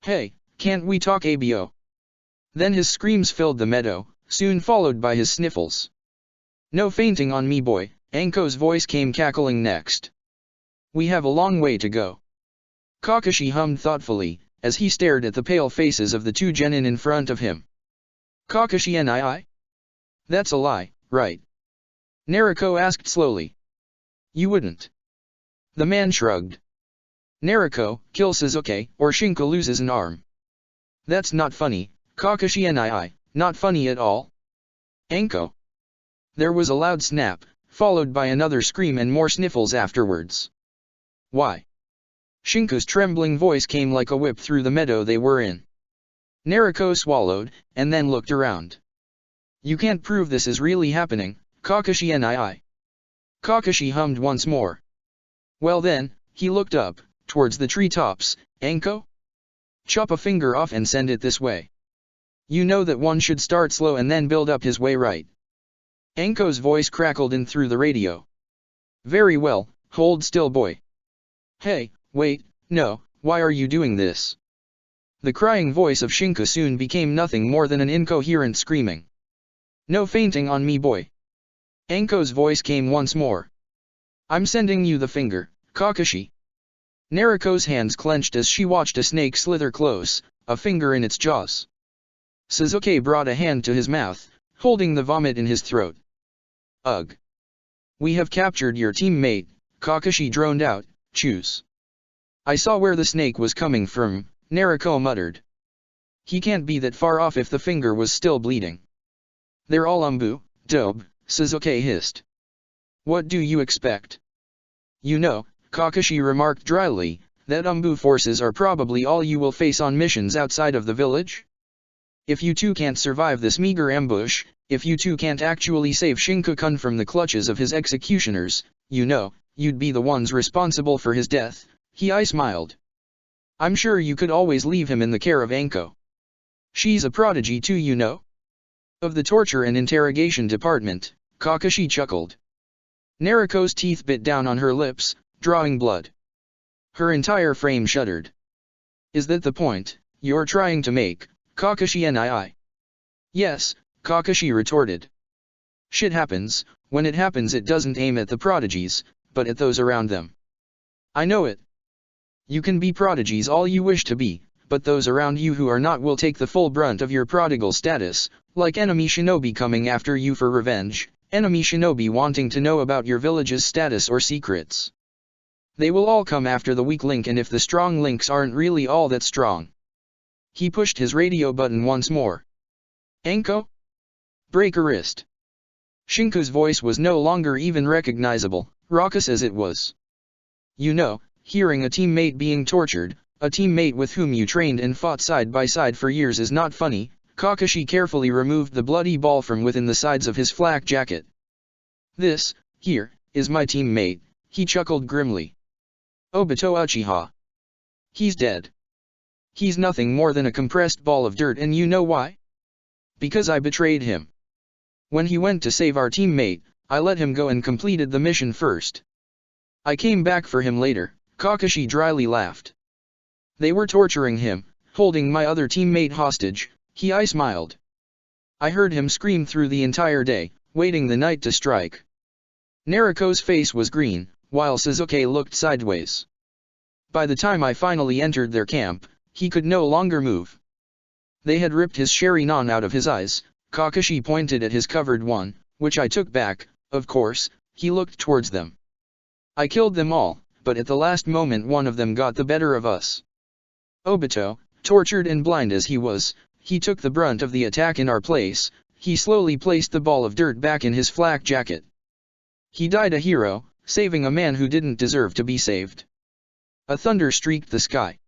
Hey, can't we talk abo?" Then his screams filled the meadow, soon followed by his sniffles. "No fainting on me boy," Anko's voice came cackling next. "We have a long way to go." Kakashi hummed thoughtfully, as he stared at the pale faces of the two genin in front of him. "Kakashi-nii? That's a lie, right?" Naruko asked slowly. "You wouldn't?" The man shrugged. "Naruko, kill Sasuke, or Shinku loses an arm." "That's not funny, Kakashi-nii, not funny at all." "Anko." There was a loud snap, followed by another scream and more sniffles afterwards. "Why?" Shinka's trembling voice came like a whip through the meadow they were in. Naruko swallowed, and then looked around. You can't prove this is really happening, Kakashi nii. Kakashi hummed once more. Well then, he looked up, towards the treetops. Anko? Chop a finger off and send it this way. You know that one should start slow and then build up his way, right? Anko's voice crackled in through the radio. Very well, hold still, boy. Hey, wait, no, why are you doing this? The crying voice of Shinka soon became nothing more than an incoherent screaming. No fainting on me, boy. Anko's voice came once more. I'm sending you the finger, Kakashi. Naruko's hands clenched as she watched a snake slither close, a finger in its jaws. Sasuke brought a hand to his mouth, holding the vomit in his throat. Ugh. We have captured your teammate, Kakashi droned out. Choose. I saw where the snake was coming from, Naruko muttered. He can't be that far off if the finger was still bleeding. They're all Umbu, dope, Sasuke hissed. What do you expect? You know, Kakashi remarked dryly, that Umbu forces are probably all you will face on missions outside of the village? If you two can't survive this meager ambush, if you two can't actually save Shinka-kun from the clutches of his executioners, you know, you'd be the ones responsible for his death, I smiled. I'm sure you could always leave him in the care of Anko. She's a prodigy too, you know. Of the torture and interrogation department, Kakashi chuckled. Naruko's teeth bit down on her lips, drawing blood. Her entire frame shuddered. Is that the point you're trying to make, Kakashi nii? Yes, Kakashi retorted. Shit happens, when it happens it doesn't aim at the prodigies, but at those around them. I know it. You can be prodigies all you wish to be, but those around you who are not will take the full brunt of your prodigal status, like enemy shinobi coming after you for revenge, enemy shinobi wanting to know about your village's status or secrets. They will all come after the weak link, and if the strong links aren't really all that strong. He pushed his radio button once more. Anko? Break a wrist. Shinka's voice was no longer even recognizable, raucous as it was. You know, hearing a teammate being tortured, a teammate with whom you trained and fought side by side for years is not funny. Kakashi carefully removed the bloody ball from within the sides of his flak jacket. This, here, is my teammate, he chuckled grimly. Obito Uchiha. He's dead. He's nothing more than a compressed ball of dirt, and you know why? Because I betrayed him. When he went to save our teammate, I let him go and completed the mission first. I came back for him later, Kakashi dryly laughed. They were torturing him, holding my other teammate hostage, I smiled. I heard him scream through the entire day, waiting the night to strike. Naruko's face was green, while Sasuke looked sideways. By the time I finally entered their camp, he could no longer move. They had ripped his Sharingan out of his eyes. Kakashi pointed at his covered one, which I took back. Of course, he looked towards them. I killed them all, but at the last moment one of them got the better of us. Obito, tortured and blind as he was, he took the brunt of the attack in our place. He slowly placed the ball of dirt back in his flak jacket. He died a hero, saving a man who didn't deserve to be saved. A thunder streaked the sky.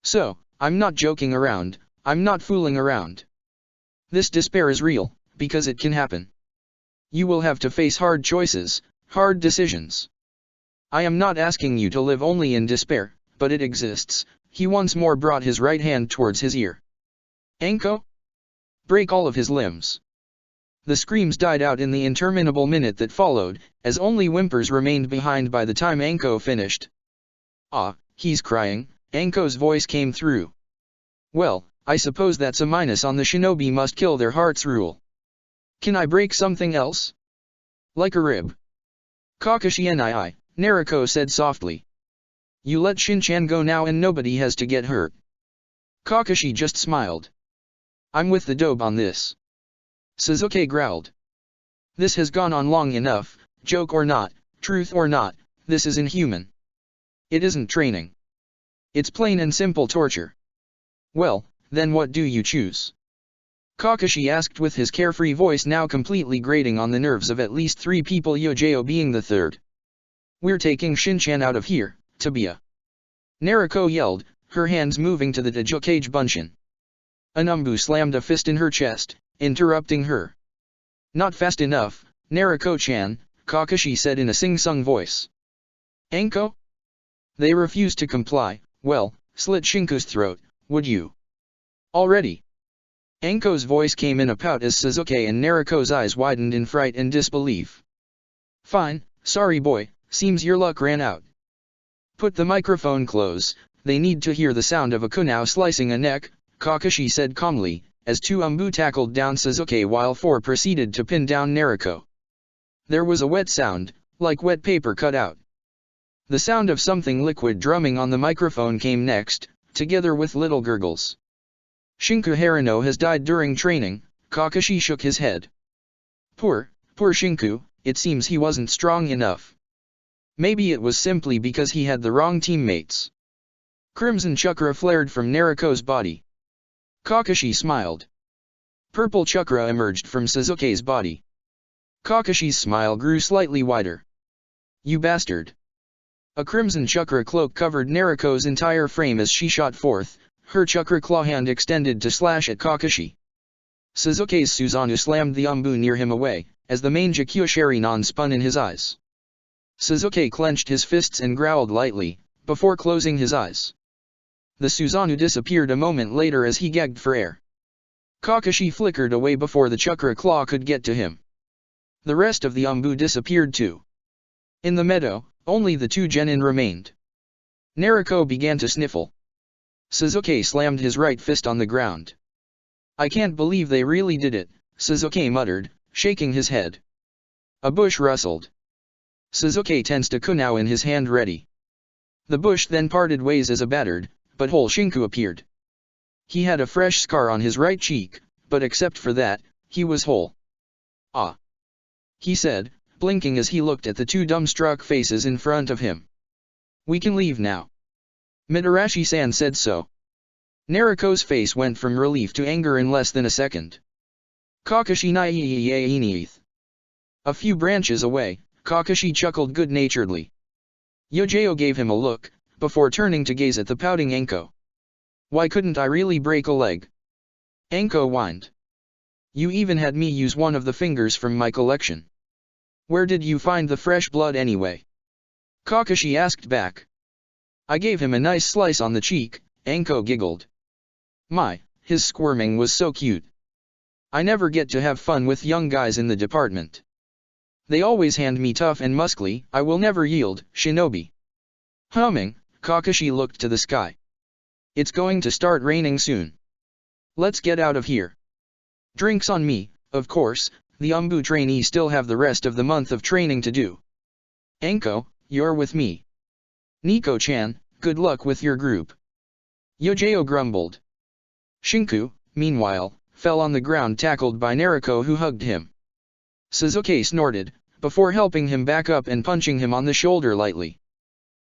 So, I'm not joking around, I'm not fooling around. This despair is real, because it can happen. You will have to face hard choices, hard decisions. I am not asking you to live only in despair, but it exists. He once more brought his right hand towards his ear. Anko? Break all of his limbs. The screams died out in the interminable minute that followed, as only whimpers remained behind by the time Anko finished. Ah, he's crying, Anko's voice came through. Well, I suppose that's a minus on the shinobi must kill their hearts rule. Can I break something else? Like a rib. Kakashi nii, Naruko said softly. You let Shinchan go now and nobody has to get hurt. Kakashi just smiled. I'm with the dobe on this. Sasuke growled. This has gone on long enough, joke or not, truth or not, this is inhuman. It isn't training. It's plain and simple torture. Well, then what do you choose? Kakashi asked with his carefree voice now completely grating on the nerves of at least 3 people, Yojao being the third. We're taking Shinchan out of here, Tabia. Nariko yelled, her hands moving to the Dajokage Bunshin. Anumbu slammed a fist in her chest, interrupting her. Not fast enough, Nariko-chan, Kakashi said in a sing-sung voice. Anko? They refused to comply. Well, slit Shinku's throat, would you? Already. Anko's voice came in a pout as Sasuke and Nariko's eyes widened in fright and disbelief. Fine, sorry boy, seems your luck ran out. Put the microphone close, they need to hear the sound of a kunao slicing a neck, Kakashi said calmly, as two Umbu tackled down Sasuke while four proceeded to pin down Nariko. There was a wet sound, like wet paper cut out. The sound of something liquid drumming on the microphone came next, together with little gurgles. Shinku Harano has died during training, Kakashi shook his head. Poor Shinku, it seems he wasn't strong enough. Maybe it was simply because he had the wrong teammates. Crimson chakra flared from Nariko's body. Kakashi smiled. Purple chakra emerged from Sasuke's body. Kakashi's smile grew slightly wider. You bastard. A crimson chakra cloak covered Nariko's entire frame as she shot forth, her chakra claw hand extended to slash at Kakashi. Sasuke's Susanoo slammed the Umbu near him away, as the main Jakyoshirin spun in his eyes. Sasuke clenched his fists and growled lightly, before closing his eyes. The Susanoo disappeared a moment later as he gagged for air. Kakashi flickered away before the chakra claw could get to him. The rest of the Umbu disappeared too. In the meadow, only the two genin remained. Nariko began to sniffle. Sasuke slammed his right fist on the ground. I can't believe they really did it, Sasuke muttered, shaking his head. A bush rustled. Sasuke tensed a kunao in his hand ready. The bush then parted ways as a battered, but whole Shinku appeared. He had a fresh scar on his right cheek, but except for that, he was whole. Ah! He said, blinking as he looked at the two dumbstruck faces in front of him. We can leave now. Mitarashi-san said so. Nariko's face went from relief to anger in less than a second. Kakashi naiiiiiith. A few branches away, Kakashi chuckled good-naturedly. Yojao gave him a look, before turning to gaze at the pouting Anko. Why couldn't I really break a leg? Anko whined. You even had me use one of the fingers from my collection. Where did you find the fresh blood anyway? Kakashi asked back. I gave him a nice slice on the cheek, Anko giggled. My, his squirming was so cute. I never get to have fun with young guys in the department. They always hand me tough and muscly. I will never yield, shinobi. Humming, Kakashi looked to the sky. It's going to start raining soon. Let's get out of here. Drinks on me, of course, the Umbu trainees still have the rest of the month of training to do. Anko, you're with me. Nico-chan, good luck with your group. Yojao grumbled. Shinku, meanwhile, fell on the ground tackled by Nariko who hugged him. Sasuke snorted, before helping him back up and punching him on the shoulder lightly.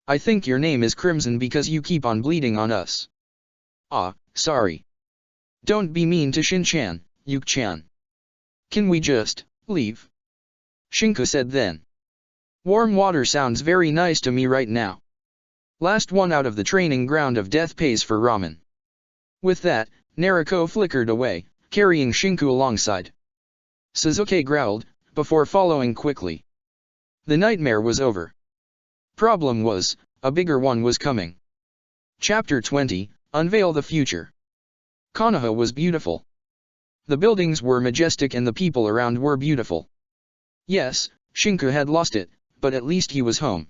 I think your name is Crimson because you keep on bleeding on us. Ah, sorry. Don't be mean to Shin-chan, Yuki-chan. Can we just leave? Shinku said then. Warm water sounds very nice to me right now. Last one out of the training ground of death pays for ramen. With that, Nariko flickered away, carrying Shinku alongside. Sasuke growled, before following quickly. The nightmare was over. Problem was, a bigger one was coming. Chapter 20, Unveil the Future. Konoha was beautiful. The buildings were majestic and the people around were beautiful. Yes, Shinku had lost it, but at least he was home.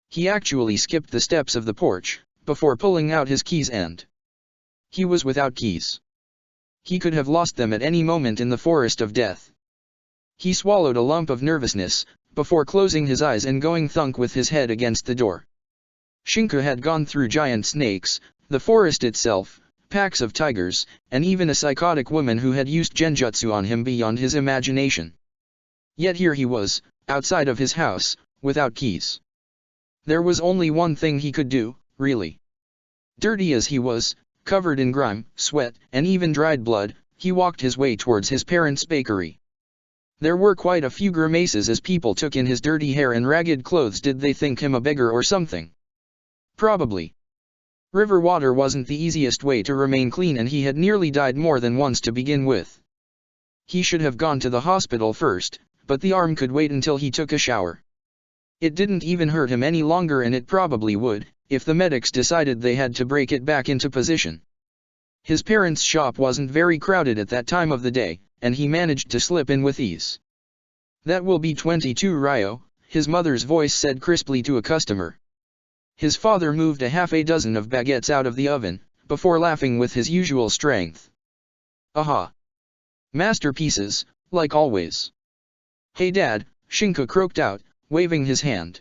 He actually skipped the steps of the porch, before pulling out his keys and... He was without keys. He could have lost them at any moment in the forest of death. He swallowed a lump of nervousness, before closing his eyes and going thunk with his head against the door. Shinku had gone through giant snakes, the forest itself, packs of tigers, and even a psychotic woman who had used genjutsu on him beyond his imagination. Yet here he was, outside of his house, without keys. There was only one thing he could do, really. Dirty as he was, covered in grime, sweat, and even dried blood, he walked his way towards his parents' bakery. There were quite a few grimaces as people took in his dirty hair and ragged clothes. Did they think him a beggar or something? Probably. River water wasn't the easiest way to remain clean, and he had nearly died more than once to begin with. He should have gone to the hospital first, but the arm could wait until he took a shower. It didn't even hurt him any longer, and it probably would, if the medics decided they had to break it back into position. His parents' shop wasn't very crowded at that time of the day, and he managed to slip in with ease. "That will be 22 ryo," his mother's voice said crisply to a customer. His father moved a half a dozen of baguettes out of the oven, before laughing with his usual strength. "Aha! Masterpieces, like always." "Hey Dad," Shinka croaked out, waving his hand.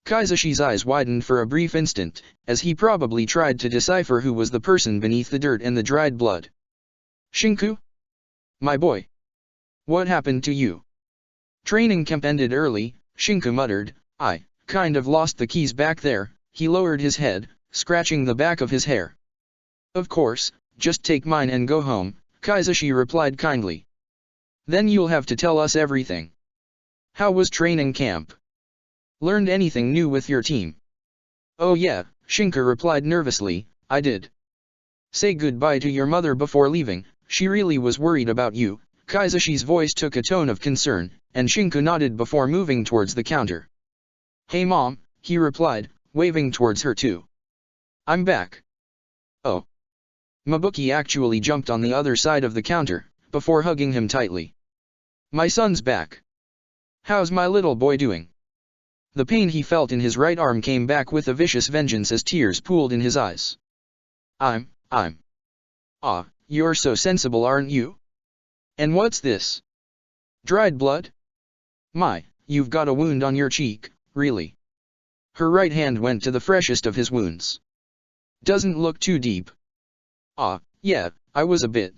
Kaizashi's eyes widened for a brief instant, as he probably tried to decipher who was the person beneath the dirt and the dried blood. "Shinku? My boy. What happened to you?" "Training camp ended early," Shinku muttered. "I kind of lost the keys back there." He lowered his head, scratching the back of his hair. "Of course, just take mine and go home," Kaizashi replied kindly. "Then you'll have to tell us everything. How was training camp? Learned anything new with your team?" "Oh yeah," Shinka replied nervously, "I did. Say goodbye to your mother before leaving, she really was worried about you." Kaizashi's voice took a tone of concern, and Shinka nodded before moving towards the counter. "Hey Mom," he replied, waving towards her too. "I'm back." "Oh." Mabuki actually jumped on the other side of the counter, before hugging him tightly. "My son's back. How's my little boy doing?" The pain he felt in his right arm came back with a vicious vengeance as tears pooled in his eyes. I'm. Ah, you're so sensible, aren't you? And what's this? Dried blood? My, you've got a wound on your cheek, really?" Her right hand went to the freshest of his wounds. "Doesn't look too deep." "Ah, yeah, I was a bit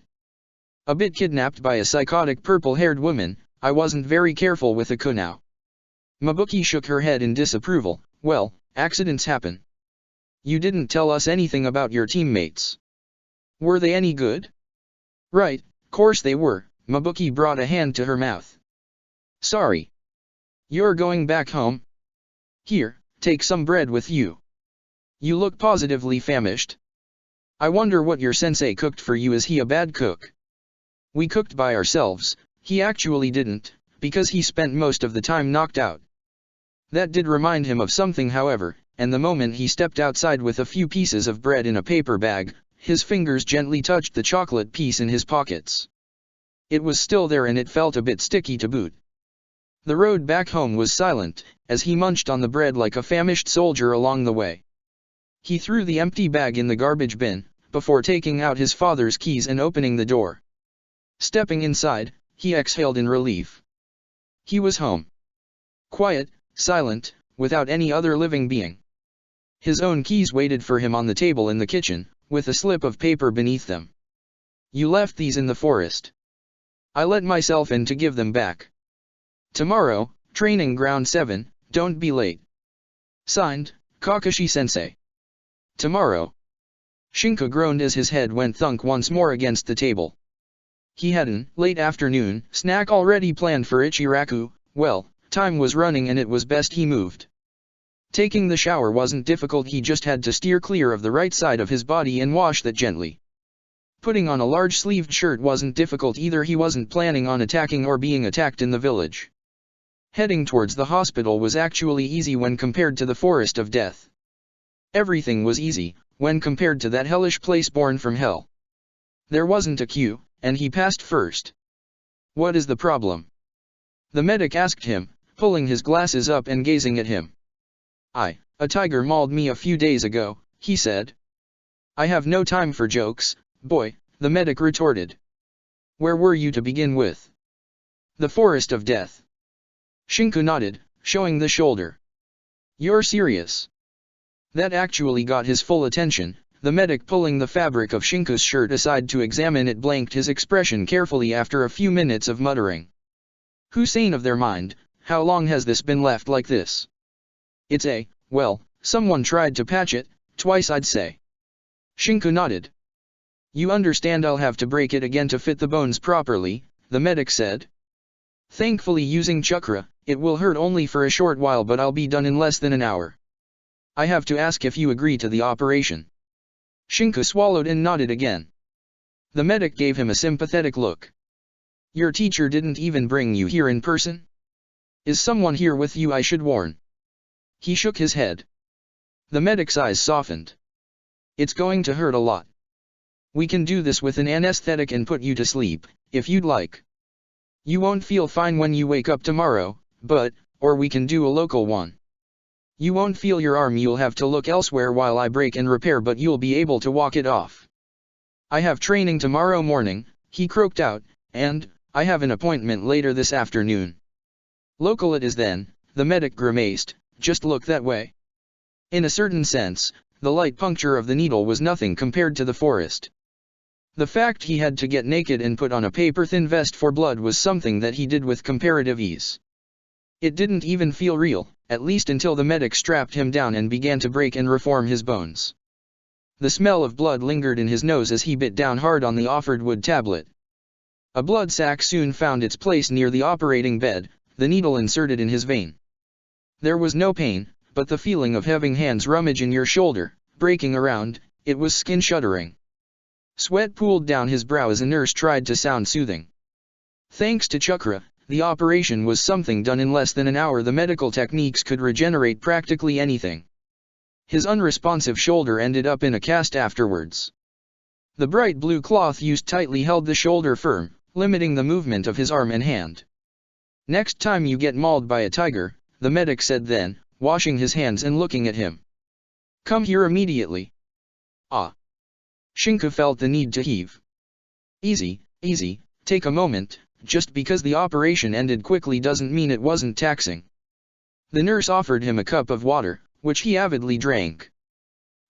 kidnapped by a psychotic purple-haired woman. I wasn't very careful with a kunao." Mabuki shook her head in disapproval. "Well, accidents happen. You didn't tell us anything about your teammates. Were they any good?" "Right, course they were." Mabuki brought a hand to her mouth. "Sorry. You're going back home? Here, take some bread with you. You look positively famished. I wonder what your sensei cooked for you. Is he a bad cook?" "We cooked by ourselves." He actually didn't, because he spent most of the time knocked out. That did remind him of something, however, and the moment he stepped outside with a few pieces of bread in a paper bag, his fingers gently touched the chocolate piece in his pockets. It was still there, and it felt a bit sticky to boot. The road back home was silent, as he munched on the bread like a famished soldier along the way. He threw the empty bag in the garbage bin, before taking out his father's keys and opening the door. Stepping inside, he exhaled in relief. He was home. Quiet, silent, without any other living being. His own keys waited for him on the table in the kitchen, with a slip of paper beneath them. "You left these in the forest. I let myself in to give them back. Tomorrow, training ground 7, don't be late. Signed, Kakashi-sensei." "Tomorrow." Shinka groaned as his head went thunk once more against the table. He had an late afternoon snack already planned for Ichiraku. Well, time was running and it was best he moved. Taking the shower wasn't difficult, he just had to steer clear of the right side of his body and wash that gently. Putting on a large-sleeved shirt wasn't difficult either, he wasn't planning on attacking or being attacked in the village. Heading towards the hospital was actually easy when compared to the forest of death. Everything was easy, when compared to that hellish place born from hell. There wasn't a queue, and he passed first. "What is the problem?" the medic asked him, pulling his glasses up and gazing at him. A tiger mauled me a few days ago," he said. "I have no time for jokes, boy," the medic retorted. "Where were you to begin with?" "The forest of death." Shinku nodded, showing the shoulder. "You're serious?" That actually got his full attention. The medic, pulling the fabric of Shinku's shirt aside to examine it, blanked his expression carefully after a few minutes of muttering. "Who's sane of their mind? How long has this been left like this?" Well, someone tried to patch it, twice I'd say." Shinku nodded. "You understand I'll have to break it again to fit the bones properly," the medic said. "Thankfully using chakra, it will hurt only for a short while, but I'll be done in less than an hour. I have to ask if you agree to the operation." Shinku swallowed and nodded again. The medic gave him a sympathetic look. Your teacher didn't even bring you here in person? Is someone here with you I should warn? He shook his head. The medic's eyes softened. It's going to hurt a lot. We can do this with an anesthetic and put you to sleep, if you'd like. You won't feel fine when you wake up tomorrow, or we can do a local one. You won't feel your arm, you'll have to look elsewhere while I break and repair, but you'll be able to walk it off. I have training tomorrow morning, he croaked out, and I have an appointment later this afternoon. Local it is then, the medic grimaced, just look that way. In a certain sense, the light puncture of the needle was nothing compared to the forest. The fact he had to get naked and put on a paper-thin vest for blood was something that he did with comparative ease. It didn't even feel real, at least until the medic strapped him down and began to break and reform his bones. The smell of blood lingered in his nose as he bit down hard on the offered wood tablet. A blood sac soon found its place near the operating bed, the needle inserted in his vein. There was no pain, but the feeling of having hands rummage in your shoulder, breaking around, it was skin-shuddering. Sweat pooled down his brow as a nurse tried to sound soothing. Thanks to Chakra, the operation was something done in less than an hour. The medical techniques could regenerate practically anything. His unresponsive shoulder ended up in a cast afterwards. The bright blue cloth used tightly held the shoulder firm, limiting the movement of his arm and hand. Next time you get mauled by a tiger, the medic said then, washing his hands and looking at him. Come here immediately. Ah. Shinku felt the need to heave. Easy, take a moment, just because the operation ended quickly doesn't mean it wasn't taxing. The nurse offered him a cup of water, which he avidly drank.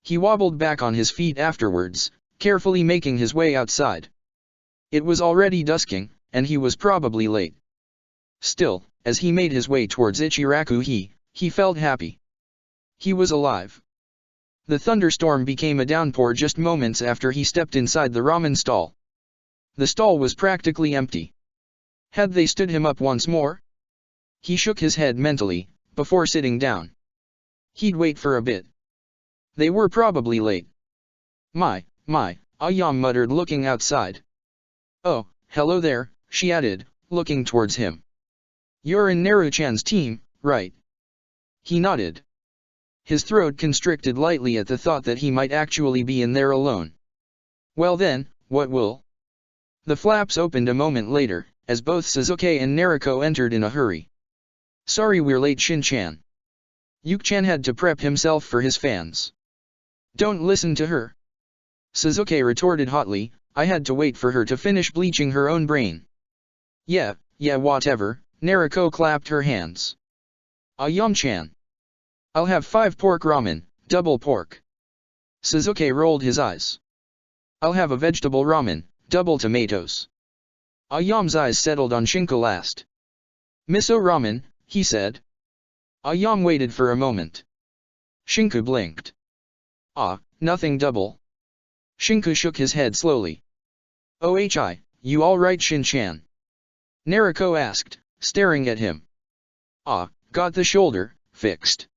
He wobbled back on his feet afterwards, carefully making his way outside. It was already dusking, and he was probably late. Still, as he made his way towards Ichiraku he felt happy. He was alive. The thunderstorm became a downpour just moments after he stepped inside the ramen stall. The stall was practically empty. Had they stood him up once more? He shook his head mentally, before sitting down. He'd wait for a bit. They were probably late. My, Ayam muttered looking outside. Oh, hello there, she added, looking towards him. You're in Naru-chan's team, right? He nodded. His throat constricted lightly at the thought that he might actually be in there alone. Well then, what will? The flaps opened a moment later, as both Suzuki and Nariko entered in a hurry. Sorry we're late, Shin-chan. Yuki-chan had to prep himself for his fans. Don't listen to her. Suzuki retorted hotly, I had to wait for her to finish bleaching her own brain. Yeah, whatever, Nariko clapped her hands. Ayam-chan. I'll have 5 pork ramen, double pork. Suzuki rolled his eyes. I'll have a vegetable ramen, double tomatoes. Ayam's eyes settled on Shinku last. Miso ramen, he said. Ayam waited for a moment. Shinku blinked. Ah, nothing double. Shinku shook his head slowly. OHI, you alright, Shin-chan? Nariko asked, staring at him. Ah, got the shoulder fixed.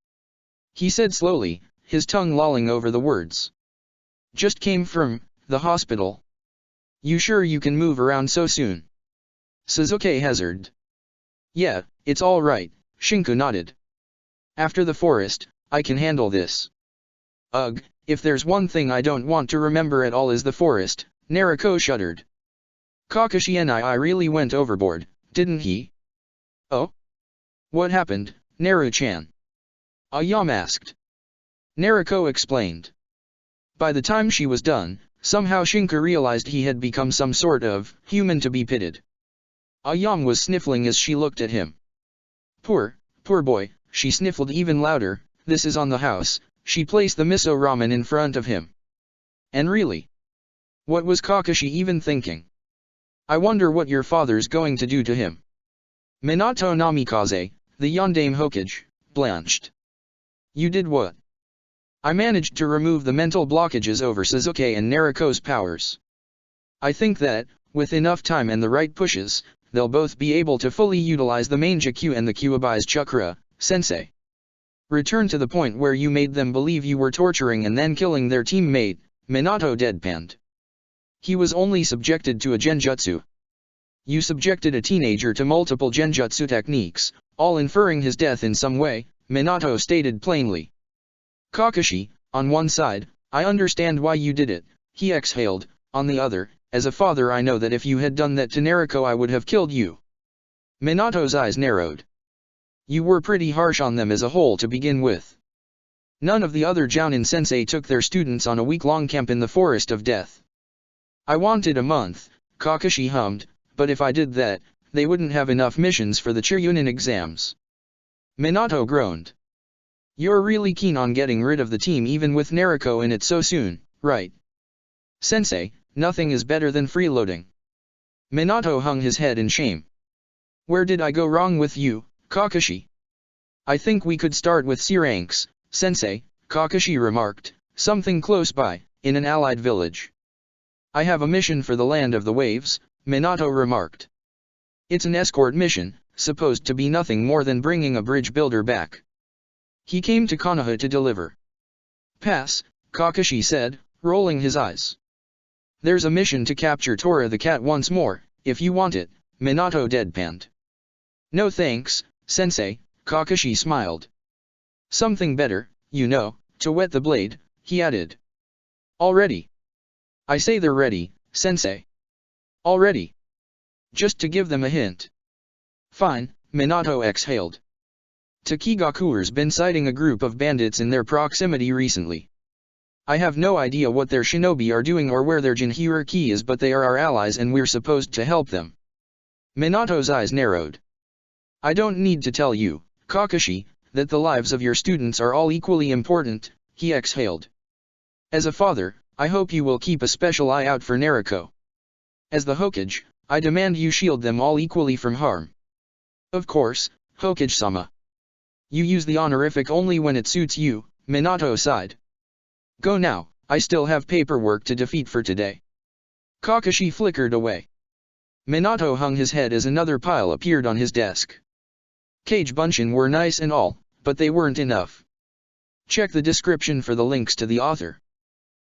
He said slowly, his tongue lolling over the words. Just came from the hospital. You sure you can move around so soon? Suzuki hazarded. Yeah, it's all right, Shinku nodded. After the forest, I can handle this. Ugh, if there's one thing I don't want to remember at all is the forest, Nariko shuddered. Kakashi and I really went overboard, didn't he? Oh? What happened, Naru-chan? Ayam asked. Nariko explained. By the time she was done, somehow Shinku realized he had become some sort of human to be pitied. Ayam was sniffling as she looked at him. Poor boy, she sniffled even louder, this is on the house. She placed the miso ramen in front of him. And really? What was Kakashi even thinking? I wonder what your father's going to do to him. Minato Namikaze, the Yondaime Hokage, blanched. You did what? I managed to remove the mental blockages over Suzuki and Nariko's powers. I think that, with enough time and the right pushes, they'll both be able to fully utilize the Manjikyu and the Kyuubi's chakra, sensei. Return to the point where you made them believe you were torturing and then killing their teammate, Minato deadpanned. He was only subjected to a genjutsu. You subjected a teenager to multiple genjutsu techniques, all inferring his death in some way, Minato stated plainly. Kakashi, on one side, I understand why you did it, he exhaled, on the other, as a father I know that if you had done that to Naruto I would have killed you. Minato's eyes narrowed. You were pretty harsh on them as a whole to begin with. None of the other Jounin sensei took their students on a week-long camp in the Forest of Death. I wanted a month, Kakashi hummed, but if I did that, they wouldn't have enough missions for the Chunin exams. Minato groaned. You're really keen on getting rid of the team even with Naruto in it so soon, right? Sensei, nothing is better than freeloading. Minato hung his head in shame. Where did I go wrong with you, Kakashi? I think we could start with C-ranks, Sensei, Kakashi remarked, something close by, in an allied village. I have a mission for the Land of the Waves, Minato remarked. It's an escort mission, supposed to be nothing more than bringing a bridge builder back. He came to Konoha to deliver. Pass, Kakashi said, rolling his eyes. There's a mission to capture Tora the cat once more, if you want it, Minato deadpanned. No thanks, Sensei, Kakashi smiled. Something better, you know, to wet the blade, he added. Already? I say they're ready, Sensei. Already. Just to give them a hint. Fine, Minato exhaled. Takigakure's been sighting a group of bandits in their proximity recently. I have no idea what their shinobi are doing or where their jinhiriki is, but they are our allies and we're supposed to help them. Minato's eyes narrowed. I don't need to tell you, Kakashi, that the lives of your students are all equally important, he exhaled. As a father, I hope you will keep a special eye out for Naruto. As the Hokage, I demand you shield them all equally from harm. Of course, Hokage-sama. You use the honorific only when it suits you, Minato sighed. Go now, I still have paperwork to defeat for today. Kakashi flickered away. Minato hung his head as another pile appeared on his desk. Kage Bunshin were nice and all, but they weren't enough. Check the description for the links to the author.